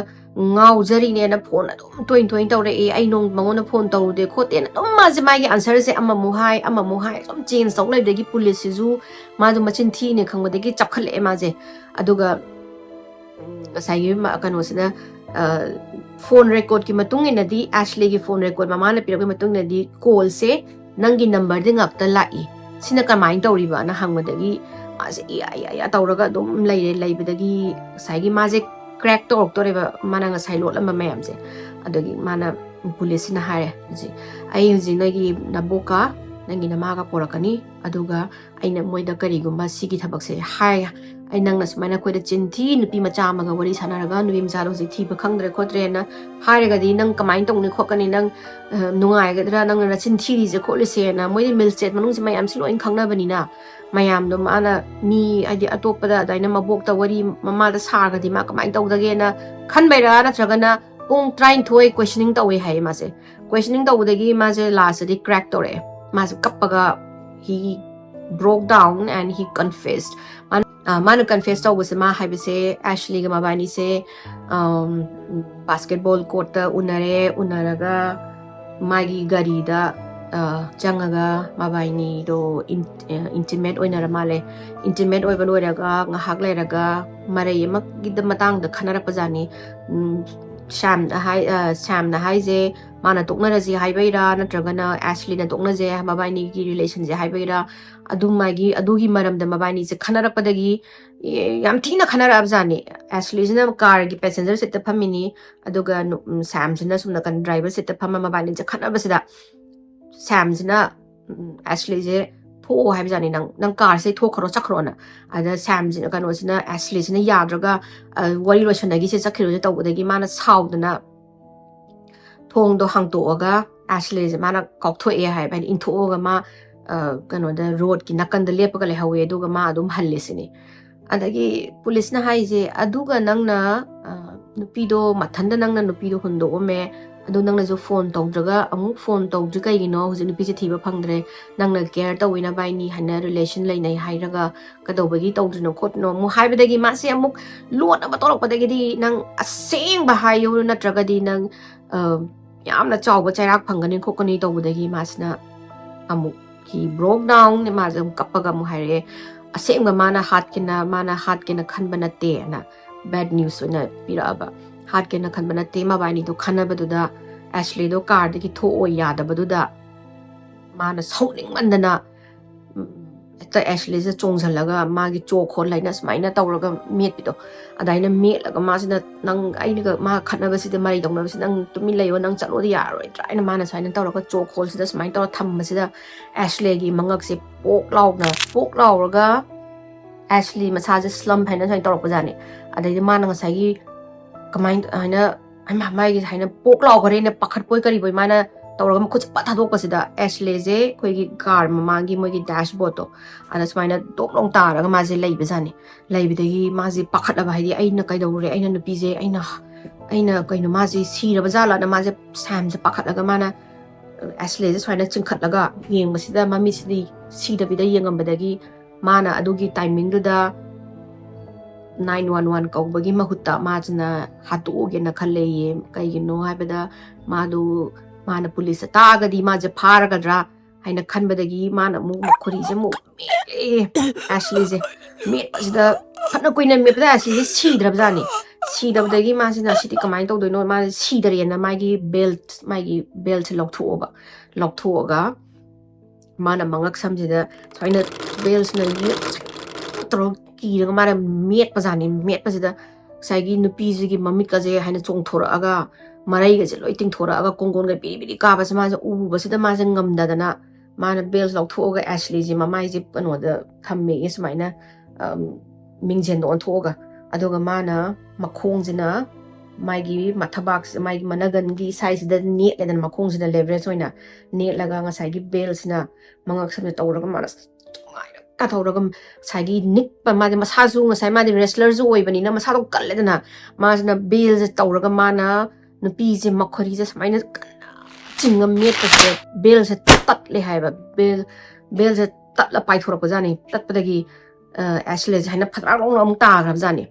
Speaker 1: ꯉꯥꯎꯖꯔꯤꯅꯦꯅ ꯐꯣꯟ ꯑꯗꯨꯝ ꯇꯣꯏꯅ ꯇꯧꯔꯛꯑꯦ ꯑꯩ ꯃꯉꯣꯟꯗ ꯐꯣꯟ ꯇꯧꯔꯨꯗꯦ ꯈꯣꯠꯇꯦꯅ ꯑꯗꯨꯝ ꯃꯥꯁꯦ ꯃꯥꯒꯤ ꯑꯟꯁꯔꯁꯦ ꯑꯃꯃꯨꯛ ꯍꯥꯏ ꯑꯗꯨꯝ ꯆꯦꯟꯖ ꯇꯧ ꯂꯩꯕꯗꯒꯤ ꯄꯨꯂꯤꯁꯁꯤꯁꯨ ꯃꯥꯗꯣ ꯃꯆꯤꯟ ꯊꯤꯅꯦ ꯈꯪꯕꯗꯒꯤ ꯆꯞꯈꯠꯂꯛꯑꯦ ꯃꯥꯁꯦ ꯑꯗꯨꯒ ꯉꯁꯥꯏꯒꯤ ꯀꯩꯅꯣꯁꯤꯗ ꯐꯣꯟ ꯔꯦꯀꯣꯔꯗꯀꯤ ꯃꯇꯨꯡ ꯏꯟꯅꯗꯤ ꯑꯦꯁꯂꯤꯒꯤ ꯐꯣꯟ ꯔꯦꯀꯣꯔꯗ ꯃꯃꯥꯅ ꯄꯤꯔꯛꯄꯒꯤ ꯃꯇꯨꯡ ꯏꯟꯅꯗꯤ ꯀꯣꯜꯁꯦ ꯅꯪꯒꯤ ꯅꯝꯕꯔꯗ ꯉꯥꯛꯇ ꯂꯥꯛꯏ ꯁꯤꯅ ꯀꯃꯥꯏꯅ ꯇꯧꯔꯤꯕꯅ ꯍꯪꯕꯗꯒꯤ ꯃꯥꯁꯦ ꯏꯌꯥ ꯇꯧꯔꯒ ꯑꯗꯨꯝ ꯂꯩꯕꯗꯒꯤ ꯉꯁꯥꯏꯒꯤ ꯃꯥꯁꯦ ꯀ꯭ꯔꯦꯛ ꯇꯧꯔꯛꯇꯣꯔꯦꯕ ꯃꯥꯅ ꯉꯁꯥꯏ ꯂꯣꯠꯂꯝꯕ ꯃꯌꯥꯝꯁꯦ ꯑꯗꯒꯤ ꯃꯥꯅ ꯄꯨꯂꯤꯁꯁꯤꯅ ꯍꯥꯏꯔꯦ ꯑꯩ ꯍꯧꯖꯤꯛ ꯅꯣꯏꯒꯤ ꯅꯕꯣꯛꯀ ꯅꯪꯒꯤ ꯅꯃꯥꯒ ꯄꯣꯔꯛꯀꯅꯤ ꯑꯗꯨꯒ ꯑꯩꯅ ꯃꯣꯏꯗ ꯀꯔꯤꯒꯨꯝꯕ ꯁꯤꯒꯤ ꯊꯕꯛꯁꯦ ꯑꯩ ꯅꯪꯅ ꯁꯨꯃꯥꯏꯅ ꯑꯩꯈꯣꯏꯗ ꯆꯤꯟꯊꯤ ꯅꯨꯄꯤ ꯃꯆꯥ ꯑꯃꯒ ꯋꯥꯔꯤ ꯁꯥꯟꯅꯔꯒ ꯅꯨꯄꯤ ꯃꯆꯥꯗꯣ ꯍꯧꯖꯤꯛ ꯊꯤꯕ ꯈꯪꯗ꯭ꯔꯦ ꯈꯣꯠꯇ꯭ꯔꯦꯅ ꯍꯥꯏꯔꯒꯗꯤ ꯅꯪ ꯀꯃꯥꯏꯅ ꯇꯧꯅꯤ ꯈꯣꯠꯀꯅꯤ ꯅꯪ ꯅꯨꯡꯉꯥꯏꯒꯗ꯭ꯔꯥ ꯅꯪꯅ ꯅꯆꯤꯟ ꯊꯤꯔꯤꯁꯦ ꯈꯣꯠꯂꯤꯁꯦꯅ ꯃꯣꯏꯗꯤ ꯃꯤꯜ ꯁ꯭ꯇꯦꯠ ꯃꯅꯨꯡꯁꯦ ꯃꯌꯥꯝꯁꯦ ꯂꯣꯏꯅ ꯈꯪꯅꯕꯅꯤꯅ ꯃꯌꯥꯝꯗꯣ ꯃꯥꯅ ꯃꯤ ꯍꯥꯏꯗꯤ ꯑꯇꯣꯞꯄꯗ ꯑꯗꯨꯃꯥꯏꯅ ꯃꯕꯣꯛꯇ ꯋꯥꯔꯤ ꯃꯃꯥꯗ ꯁꯥꯔꯒꯗꯤ ꯃꯥ ꯀꯃꯥꯏꯅ ꯇꯧꯗꯒꯦꯅ ꯈꯟꯕꯩꯔꯥ ꯅꯠꯇ꯭ꯔꯒꯅ ꯄꯨꯡ 12 ꯀꯣꯏꯁꯟꯅꯤꯡ ꯇꯧꯋꯦ ꯍꯥꯏꯌꯦ ꯃꯥꯁꯦ ꯀꯣꯏꯁꯟꯅꯤꯡ ꯇꯧꯕꯗꯒꯤ ꯃꯥꯁꯦ ꯂꯥꯁꯇꯗꯤ ꯀ꯭ꯔꯦꯛ ꯇꯧꯔꯛꯑꯦ ꯃꯥꯁꯦ ꯀꯞꯄꯒ he broke down and he confessed ꯃꯥꯅ ꯀꯟꯐꯦꯁ ꯇꯧꯕꯁꯦ ꯃꯥ ꯍꯥꯏꯕꯁꯦ ꯑꯦꯁꯂꯤꯒ ꯃꯕꯥꯅꯤꯁꯦ ꯕꯥꯁꯀꯦꯠꯕꯣꯜ ꯀꯣꯔꯠꯇ ꯎꯅꯔꯒ ꯃꯥꯒꯤ ꯒꯥꯔꯤꯗ ꯆꯪꯉꯒ ꯃꯕꯥꯅꯤꯗꯣ ꯏꯟꯇꯤꯃꯦꯠ ꯑꯣꯏꯅꯔ ꯃꯥꯜꯂꯦ ꯏꯟꯇꯤꯃꯦꯠ ꯑꯣꯏꯕ ꯂꯣꯏꯔꯒ ꯉꯥꯏꯍꯥꯛ ꯂꯩꯔꯒ ꯃꯔꯩ ꯑꯃꯒꯤ ꯃꯇꯥꯡꯗ ꯈꯟꯅꯔꯛꯄꯖꯥꯠꯅꯤ ꯁꯦꯝꯅ ꯍꯥꯏꯁꯦ ꯃꯥꯅ ꯇꯣꯛꯅꯔꯁꯤ ꯍꯥꯏꯕꯩꯔꯥ ꯅꯠꯇ꯭ꯔꯒꯅ ꯑꯦꯁꯂꯤꯅ ꯇꯣꯛꯅꯁꯦ ꯃꯕꯥꯅꯤꯒꯤ ꯔꯤꯂꯦꯁꯟꯁꯦ ꯍꯥꯏꯕꯩꯔꯥ ꯑꯗꯨꯒꯤ ꯃꯔꯝꯗ ꯃꯕꯥꯅꯤꯁꯦ ꯈꯟꯅꯔꯛꯄꯗꯒꯤ ꯌꯥꯝ ꯊꯤꯅ ꯈꯟꯅꯔꯛꯑꯕꯖꯥꯠꯅꯤ ꯑꯦꯁꯂꯤꯁꯤꯅ ꯀꯥꯔꯒꯤ ꯄꯦꯁꯦꯟꯖꯔ ꯁꯤꯠꯇ ꯐꯝꯃꯤꯅꯤ ꯑꯗꯨꯒ ꯁꯦꯝꯁꯤꯅ ꯁꯨꯝ ꯅꯥꯀꯟ ꯗ꯭ꯔꯥꯏꯚꯔ ꯁꯤꯠꯇ ꯐꯝꯃ ꯃꯕꯥꯅꯤꯁꯦ ꯈꯠꯅꯕꯁꯤꯗ ꯁꯦꯝꯁꯤꯅ ꯑꯦꯁꯂꯤꯁꯦ ꯊꯣꯛꯑꯣ ꯍꯥꯏꯕꯖꯥꯠꯅꯤ ꯅꯪ ꯀꯥꯔꯁꯦ ꯊꯣꯛꯈ꯭ꯔꯣ ꯆꯠꯈ꯭ꯔꯣꯅ ꯑꯗ ꯁꯦꯝꯁꯤꯅ ꯀꯩꯅꯣꯁꯤꯅ ꯑꯦꯁꯂꯤꯁꯤꯅ ꯌꯥꯗ꯭ꯔꯒ ꯋꯥꯔꯤ ꯂꯣꯏꯁꯟꯅꯈꯤꯁꯦ ꯆꯠꯈꯤꯔꯣꯁꯦ ꯇꯧꯕꯗꯒꯤ ꯃꯥꯅ ꯁꯥꯎꯗꯅ ꯊꯣꯡꯗꯣ ꯍꯥꯡꯇꯣꯛꯑꯒ ꯑꯦꯁꯂꯤꯁꯦ ꯃꯥꯅ ꯀꯥꯎꯊꯣꯛꯑꯦ ꯍꯥꯏꯕ ꯍꯥꯏꯗꯤ ꯏꯟꯊꯣꯛꯑꯒ ꯃꯥ ꯀꯩꯅꯣꯗ ꯔꯣꯗꯀꯤ ꯅꯥꯀꯟꯗ ꯂꯦꯞꯄꯒ ꯂꯩꯍꯧꯋꯦ ꯑꯗꯨꯒ ꯃꯥ ꯑꯗꯨꯝ ꯍꯜꯂꯤꯁꯤꯅꯤ ꯑꯗꯒꯤ ꯄꯨꯂꯤꯁꯅ ꯍꯥꯏꯁꯦ ꯑꯗꯨꯒ ꯅꯪꯅ ꯅꯨꯄꯤꯗꯣ ꯃꯊꯟꯗ ꯅꯪꯅ ꯅꯨꯄꯤꯗꯣ ꯍꯨꯟꯗꯣꯛꯑꯝꯃꯦ ꯑꯗꯨ ꯅꯪꯅꯁꯨ ꯐꯣꯟ ꯇꯧꯗ꯭ꯔꯒ ꯑꯃꯨꯛ ꯐꯣꯟ ꯇꯧꯗ꯭ꯔꯤ ꯀꯩꯒꯤꯅꯣ ꯍꯧꯖꯤꯛ ꯅꯨꯄꯤꯁꯦ ꯊꯤꯕ ꯐꯪꯗ꯭ರೆ ꯅꯪꯅ ꯀꯦꯌꯔ ꯇꯧꯋꯤꯅ ꯕꯥꯏꯅꯤ ꯍꯥꯏꯅ ꯔꯤꯂꯦꯁꯟ ꯂꯩꯅꯩ ꯍꯥꯏꯔꯒ ꯀꯩꯗꯧꯕꯒꯤ ꯇꯧꯗ꯭ꯔꯤꯅꯣ ꯈꯣꯠꯇ꯭ꯔꯤꯅꯣ ꯑꯃꯨꯛ ꯍꯥꯏꯕꯗꯒꯤ ꯃꯥꯁꯦ ꯑꯃꯨꯛ ꯂꯣꯠꯅꯕ ꯇꯧꯔꯛꯄꯗꯒꯤꯗꯤ ꯅꯪ ꯑꯁꯦꯡꯕ ꯍꯥꯏꯌꯨ ꯅꯠꯇ꯭ꯔꯒꯗꯤ ꯅꯪ ꯌꯥꯝꯅ ꯆꯥꯎꯕ ꯆꯩꯔꯥꯛ ꯐꯪꯒꯅꯤ ꯈꯣꯠꯀꯅꯤ ꯇꯧꯕꯗꯒꯤ ꯃꯥꯁꯤꯅ ꯑꯃꯨꯛ he broke down ꯃꯥꯁꯦ ꯑꯃꯨꯛ ꯀꯞꯄꯒ ꯑꯃꯨꯛ ꯍꯥꯏꯔꯛꯑꯦ ꯑꯁꯦꯡꯕ ꯃꯥꯅ ꯍꯥꯠꯀꯦꯅ ꯈꯟꯕ ꯅꯠꯇꯦꯅ ꯕꯦꯗ ꯅ꯭ꯌꯨꯁ ꯑꯣꯏꯅ ꯄꯤꯔꯛꯑꯕ ꯍꯥꯠꯀꯦꯅ ꯈꯟꯕ ꯅꯠꯇꯦ ꯃꯕꯥꯅꯤꯗꯣ ꯈꯟꯅꯕꯗꯨꯗ ꯑꯦꯁꯂꯤꯗꯣ ꯀꯥꯔꯗꯒꯤ ꯊꯣꯛꯑꯣ ꯌꯥꯗꯕꯗꯨꯗ ꯃꯥꯅ ꯁꯧꯅꯤꯡꯃꯟꯗꯅ ꯍꯦꯛꯇ ꯑꯦꯁꯂꯤꯁꯦ ꯆꯣꯡꯁꯤꯜꯂꯒ ꯃꯥꯒꯤ ꯆꯣꯛ ꯍꯣꯜꯂꯩꯅ ꯁꯨꯃꯥꯏꯅ ꯇꯧꯔꯒ ꯃꯦꯠꯄꯤꯗꯣ ꯑꯗꯨꯃꯥꯏꯅ ꯃꯦꯠꯂꯒ ꯃꯥꯁꯤꯅ ꯅꯪ ꯑꯩꯅꯒ ꯃꯥ ꯈꯠꯅꯕꯁꯤꯗ ꯃꯔꯩ ꯇꯧꯅꯕꯁꯤꯗ ꯅꯪ ꯇꯨꯃꯤꯟ ꯂꯩꯌꯣ ꯅꯪ ꯆꯠꯂꯣꯗꯤ ꯌꯥꯔꯔꯣꯏꯗ꯭ꯔꯥ ꯍꯥꯏꯅ ꯃꯥꯅ ꯁꯨꯃꯥꯏꯅ ꯇꯧꯔꯒ ꯆꯣꯛ ꯍꯣꯜꯁꯤꯗ ꯁꯨꯃꯥꯏꯅ ꯇꯧꯔꯒ ꯊꯝꯕꯁꯤꯗ ꯑꯦꯁꯂꯤꯒꯤ ꯃꯉꯛꯁꯦ ꯄꯣꯛ ꯂꯥꯎꯔꯒ ꯑꯦꯁꯂꯤ ꯃꯁꯥꯁꯦ ꯁ꯭ꯂꯝ ꯍꯥꯏꯅ ꯁꯨꯃꯥꯏꯅ ꯇꯧꯔꯛꯄꯖꯥꯠꯅꯤ ꯑꯗꯩꯗꯤ ꯃꯥꯅ ꯉꯁꯥꯏꯒꯤ ꯀꯃꯥꯏꯅ ꯍꯥꯏꯅ ꯃꯥꯒꯤ ꯍꯥꯏꯅ ꯄꯣꯛ ꯂꯥꯎꯈ꯭ꯔꯦꯅ ꯄꯥꯈꯠꯄꯣꯏ ꯀꯔꯤꯕꯣꯏ ꯃꯥꯅ ꯇꯧꯔꯒ ꯃꯈꯨꯠꯁꯦ ꯄꯠ ꯊꯥꯗꯣꯛꯄꯁꯤꯗ ꯑꯦꯁꯂꯤꯁꯦ ꯑꯩꯈꯣꯏꯒꯤ ꯀꯥꯔ ꯃꯃꯥꯡꯒꯤ ꯃꯣꯏꯒꯤ ꯗꯦꯁꯕꯣꯔꯗꯇꯣ ꯑꯗ ꯁꯨꯃꯥꯏꯅ ꯗꯣꯛꯂꯣꯡ ꯇꯥꯔꯒ ꯃꯥꯁꯦ ꯂꯩꯕꯖꯥꯠꯅꯤ ꯂꯩꯕꯗꯒꯤ ꯃꯥꯁꯦ ꯄꯥꯈꯠꯂꯕ ꯍꯥꯏꯗꯤ ꯑꯩꯅ ꯀꯩꯗꯧꯔꯨꯔꯦ ꯑꯩꯅ ꯅꯨꯄꯤꯁꯦ ꯑꯩꯅ ꯑꯩꯅ ꯀꯩꯅꯣ ꯃꯥꯁꯤ ꯁꯤꯔꯕ ꯖꯥꯠꯂꯥꯅ ꯃꯥꯁꯦ ꯁꯥꯝꯁꯦ ꯄꯥꯈꯠꯂꯒ ꯃꯥꯅ ꯑꯦꯁꯂꯦꯁꯦ ꯁꯨꯃꯥꯏꯅ ꯆꯤꯡꯈꯠꯂꯒ ꯌꯦꯡꯕꯁꯤꯗ ꯃꯃꯤꯠꯁꯤꯗꯤ ꯁꯤꯗꯕꯤꯗ ꯌꯦꯡꯉꯝꯕꯗꯒꯤ ꯃꯥꯅ ꯑꯗꯨꯒꯤ ꯇꯥꯏꯃꯤꯡꯗꯨꯗ 911 ꯀꯧꯕꯒꯤ ꯃꯍꯨꯠꯇ ꯃꯥꯁꯤꯅ ꯍꯥꯠꯇꯣꯛꯑꯒꯦꯅ ꯈꯜꯂꯦꯌꯦ ꯀꯩꯒꯤꯅꯣ ꯍꯥꯏꯕꯗ ꯃꯥꯅ ꯄꯨꯂꯤꯁꯇ ꯇꯥꯛꯑꯒꯗꯤ ꯃꯥꯁꯦ ꯐꯥꯔꯒꯗ꯭ꯔꯥ ꯍꯥꯏꯅ ꯈꯟꯕꯗꯒꯤ ꯃꯥꯅ ꯑꯃꯨꯛ ꯃꯈꯨꯔꯤꯁꯦ ꯑꯃꯨꯛ ꯃꯦꯠꯂꯦ ꯑꯦꯁꯂꯤꯁꯦ ꯃꯦꯠꯄꯁꯤꯗ ꯐꯅ ꯀꯨꯏꯅ ꯃꯦꯠꯄꯗ ꯑꯦꯁꯂꯤꯁꯦ ꯁꯤꯗ꯭ꯔꯕꯖꯥꯠꯅꯤ ꯁꯤꯗꯕꯗꯒꯤ ꯃꯥꯁꯤꯅ ꯁꯤꯗꯤ ꯀꯃꯥꯏꯅ ꯇꯧꯗꯣꯏꯅꯣ ꯃꯥꯁꯦ ꯁꯤꯗꯔꯦꯅ ꯃꯥꯒꯤ ꯕꯦꯜꯠꯁꯦ ꯂꯧꯊꯣꯛꯑꯒ ꯃꯥꯅ ꯃꯉꯛ ꯁꯝꯁꯤꯗ ꯁꯨꯃꯥꯏꯅ ꯕꯦꯜꯁꯤꯅ ꯇꯧꯔꯒ ꯀꯤꯔꯒ ꯃꯥꯅ ꯃꯦꯠꯄꯖꯥꯠꯅꯤ ꯃꯦꯠꯄꯁꯤꯗ ꯉꯁꯥꯏꯒꯤ ꯅꯨꯄꯤꯁꯤꯒꯤ ꯃꯃꯤꯠꯀꯁꯦ ꯍꯥꯏꯅ ꯆꯣꯡꯊꯣꯔꯛꯑꯒ ꯃꯔꯩꯒꯁꯦ ꯂꯣꯏ ꯇꯤꯡꯊꯣꯔꯛꯑꯒ ꯀꯣꯡꯒꯣꯟꯒ ꯕꯤꯔꯤ ꯕꯤꯔꯤ ꯀꯥꯕꯁꯦ ꯃꯥꯁꯦ ꯎꯕꯁꯤꯗ ꯃꯥꯁꯦ ꯉꯝꯗꯗꯅ ꯃꯥꯅ ꯕꯦꯜꯁ ꯂꯧꯊꯣꯛꯑꯒ ꯑꯦꯁꯂꯤꯁꯦ ꯃꯃꯥꯏꯁꯦ ꯀꯩꯅꯣꯗ ꯊꯝꯃꯦ ꯁꯨꯃꯥꯏꯅ ꯃꯤꯡꯖꯦꯟꯗ ꯑꯣꯟꯊꯣꯛꯑꯒ ꯑꯗꯨꯒ ꯃꯥꯅ ꯃꯈꯣꯡꯁꯤꯅ ꯃꯥꯒꯤ ꯃꯊꯕꯥꯛꯁꯤꯗ ꯃꯥꯒꯤ ꯃꯅꯒꯟꯒꯤ ꯁꯥꯏꯁꯤꯗ ꯅꯦꯠꯂꯦꯗꯅ ꯃꯈꯣꯡꯁꯤꯗ ꯂꯦꯕꯔꯦꯖ ꯑꯣꯏꯅ ꯅꯦꯠꯂꯒ ꯉꯁꯥꯏꯒꯤ ꯕꯦꯜꯁꯤꯅ ꯃꯉꯛ ꯁꯝꯅ ꯇꯧꯔꯒ ꯃꯥꯅ ꯁꯨꯃꯥꯏꯅ ꯇꯧꯔꯒ ꯉꯁꯥꯏꯒꯤ ꯅꯤꯛꯄ ꯃꯥꯗꯤ ꯃꯁꯥꯁꯨ ꯉꯁꯥꯏ ꯃꯥꯗꯤ ꯔꯦꯁꯂꯔꯁꯨ ꯑꯣꯏꯕꯅꯤꯅ ꯃꯁꯥꯗꯣ ꯀꯜꯂꯦꯗꯅ ꯃꯥꯁꯤꯅ ꯕꯦꯜꯁꯦ ꯇꯧꯔꯒ ꯃꯥꯅ ꯅꯨꯄꯤꯁꯦ ꯃꯈꯣꯔꯤꯁꯦ ꯁꯨꯃꯥꯏꯅ ꯆꯤꯡꯉ ꯃꯦꯠꯄꯁꯤꯗ ꯕꯦꯜꯁꯦ ꯇꯠꯂꯦ ꯍꯥꯏꯕ ꯕꯦꯜꯁꯦ ꯇꯠꯂ ꯄꯥꯏꯊꯣꯔꯛꯄꯖꯥꯠꯅꯤ ꯇꯠꯄꯗꯒꯤ ꯑꯦꯁꯂꯦꯁꯦ ꯍꯥꯏꯅ ꯐꯠꯇ꯭ꯔꯥꯛ ꯑꯃꯨꯛ ꯇꯥꯈ꯭ꯔꯕꯖꯥꯠꯅꯤ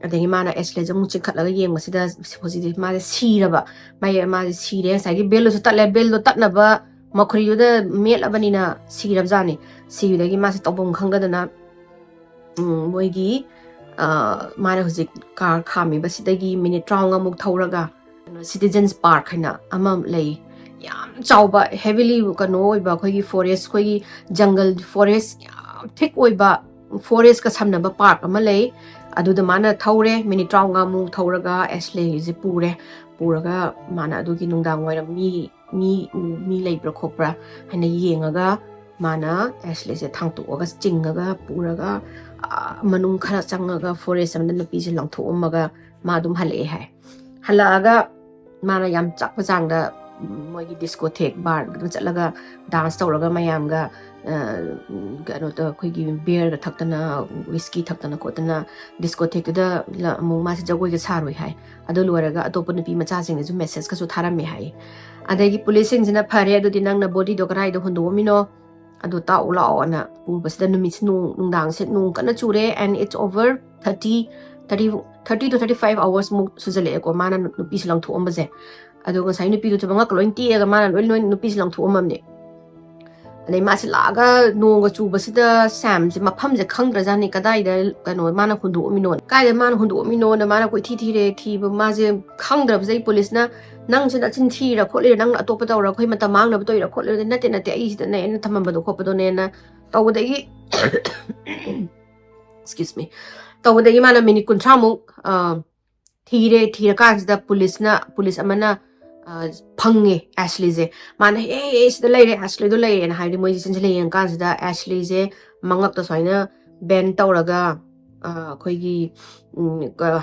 Speaker 1: ꯑꯗꯒꯤ ꯃꯥꯅ ꯑꯦꯁꯂꯦꯁꯦ ꯑꯃꯨꯛ ꯆꯤꯡꯈꯠꯂꯒ ꯌꯦꯡꯕꯁꯤꯗ ꯍꯧꯖꯤꯛꯇꯤ ꯃꯥꯁꯦ ꯁꯤꯔꯕ ꯃꯥꯁꯦ ꯁꯤꯔꯦ ꯉꯁꯥꯏꯒꯤ ꯕꯦꯜꯗꯨꯁꯨ ꯇꯠꯂꯦ ꯕꯦꯜꯗꯣ ꯇꯠꯅꯕ ꯃꯈꯨꯔꯤꯗꯨꯗ ꯃꯦꯠꯂꯕꯅꯤꯅ ꯁꯤꯔꯕꯖꯥꯠꯅꯤ ꯁꯤꯕꯗꯒꯤ ꯃꯥꯁꯦ ꯇꯧꯐꯝ ꯈꯪꯗꯗꯅ ꯃꯣꯏꯒꯤ ꯃꯥꯅ ꯍꯧꯖꯤꯛ ꯀꯥꯔ ꯈꯥꯝꯃꯤꯕꯁꯤꯗꯒꯤ ꯃꯤꯅꯤꯠ 50ꯃꯨꯛ ꯊꯧꯔꯒ ꯁꯤꯇꯤꯖꯟꯁ ꯄꯥꯔꯛ ꯍꯥꯏꯅ ꯑꯃ ꯂꯩ ꯌꯥꯝ ꯆꯥꯎꯕ ꯍꯦꯚꯤꯂꯤ ꯀꯩꯅꯣ ꯑꯣꯏꯕ ꯑꯩꯈꯣꯏꯒꯤ ꯐꯣꯔꯦꯁ ꯑꯩꯈꯣꯏꯒꯤ ꯖꯪꯒꯜ ꯐꯣꯔꯦꯁ ꯌꯥꯝ ꯊꯤꯛ ꯑꯣꯏꯕ ꯐꯣꯔꯦꯁꯀ ꯁꯝꯅꯕ ꯄꯥꯔꯛ ꯑꯃ ꯂꯩ ꯑꯗꯨꯗ ꯃꯥꯅ ꯊꯧꯔꯦ ꯃꯤꯅꯤꯠ 50ꯃꯨꯛ ꯊꯧꯔꯒ ꯑꯦꯁꯂꯦꯁꯦ ꯄꯨꯔꯒ ꯃꯥꯅ ꯑꯗꯨꯒꯤ ꯅꯨꯡꯗꯥꯡ ꯋꯥꯏꯔꯝ ꯃꯤ ꯂꯩꯕ꯭ꯔꯥ ꯈꯣꯠꯄ꯭ꯔꯥ ꯍꯥꯏꯅ ꯌꯦꯡꯉꯒ ꯃꯥꯅ ꯑꯦꯁꯂꯦꯁꯦ ꯊꯥꯡꯇꯣꯛꯑꯒ ꯆꯤꯡꯉꯒ ꯄꯨꯔꯒ ꯃꯅꯨꯡ ꯈꯔ ꯆꯪꯉꯒ ꯐꯣꯔꯦꯁ ꯑꯃꯗ ꯅꯨꯄꯤꯁꯦ ꯂꯪꯊꯣꯛꯑꯝꯃꯒ ꯃꯥ ꯑꯗꯨꯝ ꯍꯜꯂꯛꯑꯦ ꯍꯥꯏ ꯍꯜꯂꯛꯑꯒ ꯃꯥꯅ ꯌꯥꯝ ꯆꯥꯛꯄ ꯆꯥꯡꯗ ꯃꯣꯏꯒꯤ ꯗꯤꯁꯀꯣꯊꯦꯛ ꯕꯥꯔꯗ ꯆꯠꯂꯒ ꯗꯥꯟꯁ ꯇꯧꯔꯒ ꯃꯌꯥꯝꯒ ꯀꯩꯅꯣꯗ ꯑꯩꯈꯣꯏꯒꯤ ꯕꯤꯌꯔꯒ ꯊꯛꯇꯅ ꯋꯤꯁꯀꯤ ꯊꯛꯇꯅ ꯈꯣꯠꯇꯅ ꯗꯤꯁꯀꯣꯊꯦꯛꯇꯨꯗ ꯑꯃꯨꯛ ꯃꯥꯁꯦ ꯖꯒꯣꯏꯒ ꯁꯥꯔꯣꯏ ꯍꯥꯏ ꯑꯗꯨ ꯂꯣꯏꯔꯒ ꯑꯇꯣꯞꯄ ꯅꯨꯄꯤ ꯃꯆꯥꯁꯤꯡꯅꯁꯨ ꯃꯦꯁꯦꯖꯀꯁꯨ ꯊꯥꯔꯝꯃꯦ ꯍꯥꯏ ꯑꯗꯒꯤ ꯄꯨꯂꯤꯁꯁꯤꯡꯁꯤꯅ ꯐꯔꯦ ꯑꯗꯨꯗꯤ ꯅꯪꯅ ꯕꯣꯗꯤꯗꯣ ꯀꯗꯥꯏꯗ ꯍꯨꯟꯗꯣꯛꯑꯝꯃꯤꯅꯣ ꯑꯗꯨ ꯇꯥꯛꯎ ꯂꯥꯛꯑꯣꯅ ꯄꯨꯕꯁꯤꯗ ꯅꯨꯃꯤꯠꯁꯤ ꯅꯨꯡꯗꯥꯡꯁꯦ ꯅꯣꯡ ꯀꯟꯅ ꯆꯨꯔꯦ ꯑꯦꯟ ꯏꯠꯁ ꯑꯣꯚꯔ 30 to 35 ꯑꯋꯥꯔꯁꯃꯨꯛ ꯁꯨꯖꯜꯂꯛꯑꯦꯀꯣ ꯃꯥꯅ ꯅꯨꯄꯤꯁꯤ ꯂꯪꯊꯣꯛꯑꯝꯕꯁꯦ ꯑꯗꯣ ꯉꯁꯥꯏ ꯅꯨꯄꯤꯗꯨꯁꯨ ꯃꯉꯛꯀ ꯂꯣꯏ ꯇꯦꯛꯑꯒ ꯃꯥꯅ ꯂꯣꯏ ꯅꯨꯄꯤꯁꯤ ꯂꯪꯊꯣꯛꯑꯝꯃꯕꯅꯦ ꯑꯗꯩ ꯃꯥꯁꯤ ꯂꯥꯛꯑꯒ ꯅꯣꯡꯒ ꯆꯨꯕꯁꯤꯗ ꯁෑꯝꯁꯦ ꯃꯐꯝꯁꯦ ꯈꯪꯗ꯭ꯔꯖꯥꯠꯅꯤ ꯀꯗꯥꯏꯗ ꯀꯩꯅꯣ ꯃꯥꯅ ꯍꯨꯟꯗꯣꯛꯑꯝꯃꯤꯅꯣ ꯀꯥꯏꯗ ꯃꯥꯅ ꯍꯨꯟꯗꯣꯛꯑꯝꯃꯤꯅꯣꯅ ꯃꯥꯅ ꯀꯣꯏꯊꯤ ꯊꯤꯔꯦ ꯊꯤꯕ ꯃꯥꯁꯦ ꯈꯪꯗ꯭ꯔꯕꯁꯩ ꯄꯨꯂꯤꯁꯅ ꯅꯪꯁꯦ ꯅꯆꯤꯟ ꯊꯤꯔ ꯈꯣꯠꯂꯤꯔ ꯅꯪꯅ ꯑꯇꯣꯞꯄ ꯇꯧꯔ ꯑꯩꯈꯣꯏ ꯃꯇꯝ ꯃꯥꯡꯅꯕ ꯇꯧꯔꯤꯔ ꯈꯣꯠꯂꯤꯔ ꯅꯠꯇꯦ ꯑꯩꯁꯤꯗꯅꯦ ꯑꯩꯅ ꯊꯝꯃꯝꯕꯗꯣ ꯈꯣꯠꯄꯗꯣꯅꯦꯅ ꯇꯧꯕꯗꯒꯤ excuse me ꯇꯧꯕꯗꯒꯤ ꯃꯥꯅ ꯃꯤꯅꯤꯠ 30ꯃꯨꯛ ꯊꯤꯔꯀꯥꯟꯁꯤꯗ ꯄꯨꯂꯤꯁ ꯑꯃꯅ ꯐꯪꯉꯦ ꯑꯦꯁꯂꯤꯁꯦ ꯃꯥꯅ ꯁꯤꯗ ꯂꯩꯔꯦ ꯑꯦꯁꯂꯤꯗꯣ ꯂꯩꯔꯦꯅ ꯍꯥꯏꯕꯗꯤ ꯃꯣꯏꯁꯦ ꯆꯦꯟꯁꯤꯜꯂ ꯌꯦꯡꯀꯥꯟꯁꯤꯗ ꯑꯦꯁꯂꯤꯁꯦ ꯃꯉꯛꯇ ꯁꯨꯃꯥꯏꯅ ꯕꯦꯟ ꯇꯧꯔꯒ ꯑꯩꯈꯣꯏꯒꯤ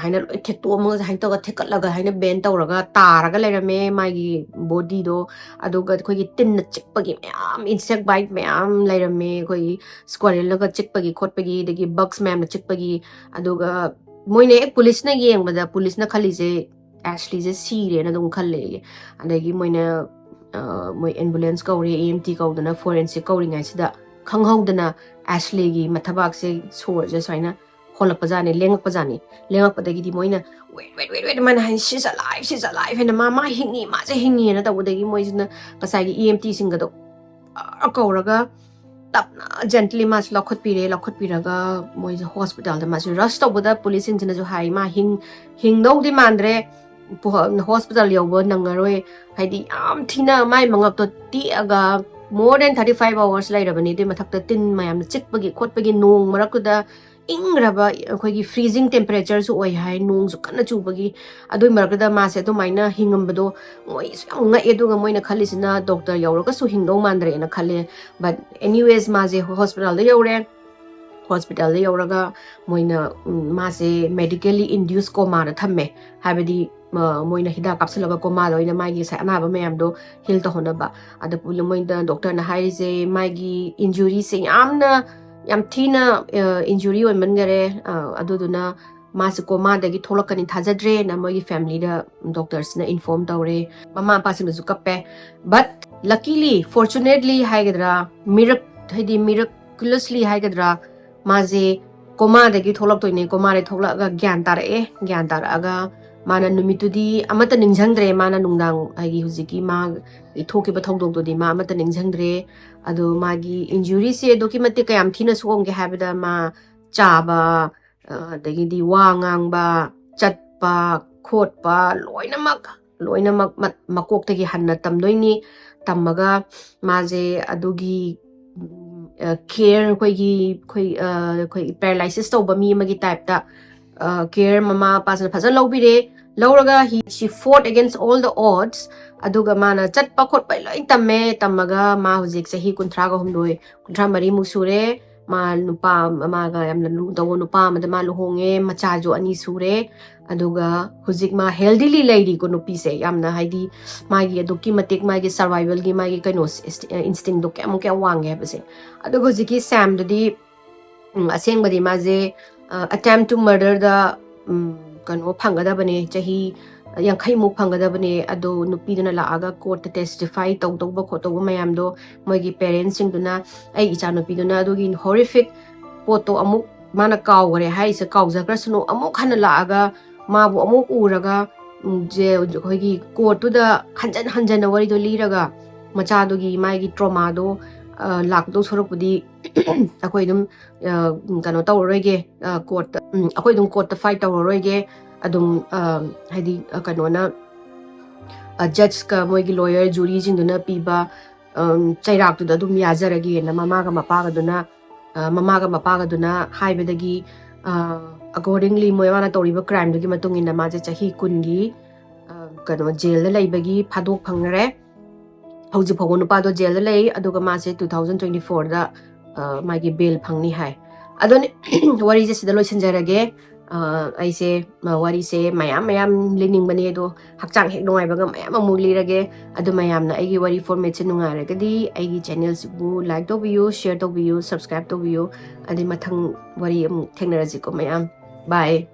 Speaker 1: ꯍꯥꯏꯅ ꯂꯣꯏ ꯊꯦꯛꯇꯣꯛꯑꯝꯃꯒ ꯍꯥꯏꯅ ꯇꯧꯔꯒ ꯊꯦꯛꯀꯠꯂꯒ ꯍꯥꯏꯅ ꯕꯦꯟ ꯇꯧꯔꯒ ꯇꯥꯔꯒ ꯂꯩꯔꯝꯃꯦ ꯃꯥꯒꯤ ꯕꯣꯗꯤꯗꯣ ꯑꯗꯨꯒ ꯑꯩꯈꯣꯏꯒꯤ ꯇꯤꯟꯅ ꯆꯤꯛꯄꯒꯤ ꯃꯌꯥꯝ ꯏꯟꯁꯦꯛ ꯕꯥꯏꯠ ꯃꯌꯥꯝ ꯂꯩꯔꯝꯃꯦ ꯑꯩꯈꯣꯏꯒꯤ ꯁ꯭ꯀ꯭ꯋꯥꯔꯦꯜꯅꯒ ꯆꯤꯛꯄꯒꯤ ꯈꯣꯠꯄꯒꯤ ꯑꯗꯒꯤ ꯕꯛꯁ ꯃꯌꯥꯝꯅ ꯆꯤꯛꯄꯒꯤ ꯑꯗꯨꯒ ꯃꯣꯏꯅ ꯄꯨꯂꯤꯁꯅ ꯌꯦꯡꯕꯗ ꯄꯨꯂꯤꯁꯅ ꯈꯜꯂꯤꯁꯦ ꯑꯦꯁꯂꯤꯁꯦ ꯁꯤꯔꯦꯅ ꯑꯗꯨꯝ ꯈꯜꯂꯦ ꯑꯗꯒꯤ ꯃꯣꯏꯅ ꯃꯣꯏ ꯑꯦꯝꯕꯨꯂꯦꯟꯁ ꯀꯧꯔꯦ EMT ꯀꯧꯗꯅ ꯐꯣꯔꯦꯟꯁꯤꯛ ꯀꯧꯔꯤꯉꯩꯁꯤꯗ ꯈꯪꯍꯧꯗꯅ ꯑꯦꯁꯂꯤꯒꯤ ꯃꯊꯕꯥꯛꯁꯦ ꯁꯣꯔꯁꯦ ꯁꯨꯃꯥꯏꯅ ꯍꯣꯜꯂꯛꯄꯖꯥꯠꯅꯤ ꯂꯦꯡꯉꯛꯄꯖꯥꯠꯅꯤ ꯂꯦꯡꯉꯛꯄꯗꯒꯤꯗꯤ ꯃꯣꯏꯅ ꯋꯦꯠ ꯃꯥꯅ ꯍꯥꯏ ꯁꯤꯁ ꯑꯂꯥꯏꯐ ꯍꯥꯏꯅ ꯃꯥ ꯍꯤꯡꯉꯤ ꯃꯥꯁꯦ ꯍꯤꯡꯉꯤꯅ ꯇꯧꯕꯗꯒꯤ ꯃꯣꯏꯁꯤꯅ ꯉꯁꯥꯏꯒꯤ EMTꯁꯤꯡꯒꯗꯣ ꯀꯧꯔꯒ ꯇꯞꯅ ꯖꯦꯟꯇꯂꯤ ꯃꯥꯁꯦ ꯂꯧꯈꯠꯄꯤꯔꯒ ꯃꯣꯏꯁꯦ ꯍꯣꯁꯄꯤꯇꯥꯜꯗ ꯃꯥꯁꯦ ꯔꯁ ꯇꯧꯕꯗ ꯄꯨꯂꯤꯁꯁꯤꯡꯁꯤꯅꯁꯨ ꯍꯥꯏ ꯃꯥ ꯍꯤꯡꯗꯧꯗꯤ ꯃꯥꯟꯗ꯭ꯔꯦ ꯍꯣꯁꯄꯤꯇꯥꯜ ꯌꯧꯕ ꯅꯪꯉꯔꯣꯏ ꯍꯥꯏꯗꯤ ꯌꯥꯝ ꯊꯤꯅ ꯃꯥꯏ ꯃꯉꯛꯇꯣ ꯇꯦꯛꯑꯒ more than 35 hours ꯂꯩꯔꯕꯅꯤ ꯑꯗꯨꯏ ꯃꯊꯛꯇ ꯇꯤꯟ ꯃꯌꯥꯝꯅ ꯆꯤꯛꯄꯒꯤ ꯈꯣꯠꯄꯒꯤ ꯅꯣꯡ ꯃꯔꯛꯇꯨꯗ ꯏꯪꯈ꯭ꯔꯕ ꯑꯩꯈꯣꯏꯒꯤ ꯐ꯭रीजिंग ꯇꯦꯝꯄꯔꯦꯆꯔꯁꯨ ꯑꯣꯏ ꯍꯥꯏ ꯅꯣꯡꯁꯨ ꯀꯟꯅ ꯆꯨꯕꯒꯤ ꯑꯗꯨꯏ ꯃꯔꯛꯇꯨꯗ ꯃꯥꯁꯦ ꯑꯗꯨꯃꯥꯏꯅ ꯍꯤꯡꯉꯝꯕꯗꯣ ꯃꯣꯏꯁꯨ ꯌꯥꯝ ꯉꯛꯑꯦ ꯑꯗꯨꯒ ꯃꯣꯏꯅ ꯈꯜꯂꯤꯁꯤꯅ ꯗꯣꯛꯇꯔ ꯌꯧꯔꯒꯁꯨ ꯍꯤꯡꯗꯧ ꯃꯥꯟꯗ꯭ꯔꯦꯅ ꯈꯜꯂꯦ ꯕꯠ ꯑꯦꯅꯤꯋꯦꯁ ꯃꯥꯁꯦ ꯍꯣꯁꯄꯤꯇꯥꯜꯗ ꯌꯧꯔꯦ ꯍꯣꯁꯄꯤꯇꯥꯜꯗ ꯌꯧꯔꯒ ꯃꯣꯏꯅ ꯃꯥꯁꯦ ꯃꯦꯗꯤꯀꯦꯜꯂꯤ ꯏꯟꯗ꯭ꯌꯨꯁ ꯀꯣꯃꯥꯗ ꯊꯝꯃꯦ ꯍꯥꯏꯕꯗꯤ ꯃꯣꯏꯅ ꯍꯤꯗꯥꯛ ꯀꯥꯞꯁꯤꯜꯂꯒ ꯀꯣꯃꯥꯗ ꯑꯣꯏꯅ ꯃꯥꯒꯤ ꯉꯁꯥꯏ ꯑꯅꯥꯕ ꯃꯌꯥꯝꯗꯣ ꯍꯤꯜ ꯇꯧꯍꯟꯅꯕ ꯑꯗ ꯃꯣꯏꯅ ꯗꯣꯛꯇꯔꯅ ꯍꯥꯏꯔꯤꯁꯦ ꯃꯥꯒꯤ ꯏꯟꯖꯨꯔꯤꯁꯦ ꯌꯥꯝ ꯊꯤꯅ ꯏꯟꯖꯨꯔꯤ ꯑꯣꯏꯃꯟꯈꯔꯦ ꯑꯗꯨꯗꯨꯅ ꯃꯥꯁꯦ ꯀꯣꯃꯥꯗꯒꯤ ꯊꯣꯛꯂꯛꯀꯅꯤ ꯊꯥꯖꯗ꯭ꯔꯦꯅ ꯃꯣꯏꯒꯤ ꯐꯦꯃꯤꯂꯤꯗ ꯗꯣꯛꯇꯔꯁꯅ ꯏꯟꯐꯣꯔꯝ ꯇꯧꯔꯦ ꯃꯃꯥ ꯃꯄꯥꯁꯤꯡꯅꯁꯨ ꯀꯞꯄꯦ but luckily fortunately haigadra haidi miraculously haigadra maze komadagi tholaktoine komare tholaka gyan taraga mana numitudi amata ningjangdre mana nungdang agi huziki ma ithokiba thodok di ma amata ningjangdre adu magi injury se document kayam thina songge habida ma chaba dagidi wangang ba chatpa khotpa loinamak makoktagi hanna tamdoini tamaga maze adugi care koi paralysis to ba mi magi type ta care mama pasna phasa lobire lauraga she fought against all the odds aduga mana chatpa khotpa loi tamme tamaga ma hujik sahi kunthra ga humdoi kunthra mari musure ma nupa ma ga yamna lu dawo nupa ma da ma luhonge macha jo ani sure aduga hujik ma healthily lady ko nupi se yamna haidi magi adukki matik magi survival gi magi kaino instinct do kya wange base aduga hujiki sam dodi aseng badi maze attempt to murder the kano phangada bane chahi yankhai mu phangada bane ado nupi duna la aga court testify tawba khotoba mayam do mogi parents sing duna ai icha nupi duna adogi horrific poto amuk mana kaw gore hai se kaw jakra suno amuk hana la aga mabu amuk uraga je hoigi court tu da hanjan wari do liraga macha dogi mai gi trauma do lak do sorokudi akoi dum kano tawroige court akoi dum court fight tawroige adum haidi kano na judge ka moigi lawyer jury jingduna piba chairak tu adum yajaragi na mama ga mapaga duna haibedagi accordingly moyana toriba crime dogi matungina maje chahi kungi kano jail la laibagi phadok phangnare hauji phagon nupa do jail la lai aduga mase 2024 da magi bail phangni hai adoni wari je sida loisinjarage aise wari se mayam lining bane do hakchang hek nongai baga mayam amu lirage adu mayam na aigi wari format se nungai ragadi aigi channel sibu like to view share to view subscribe to view adi mathang wari am thengnaraji ko mayam bye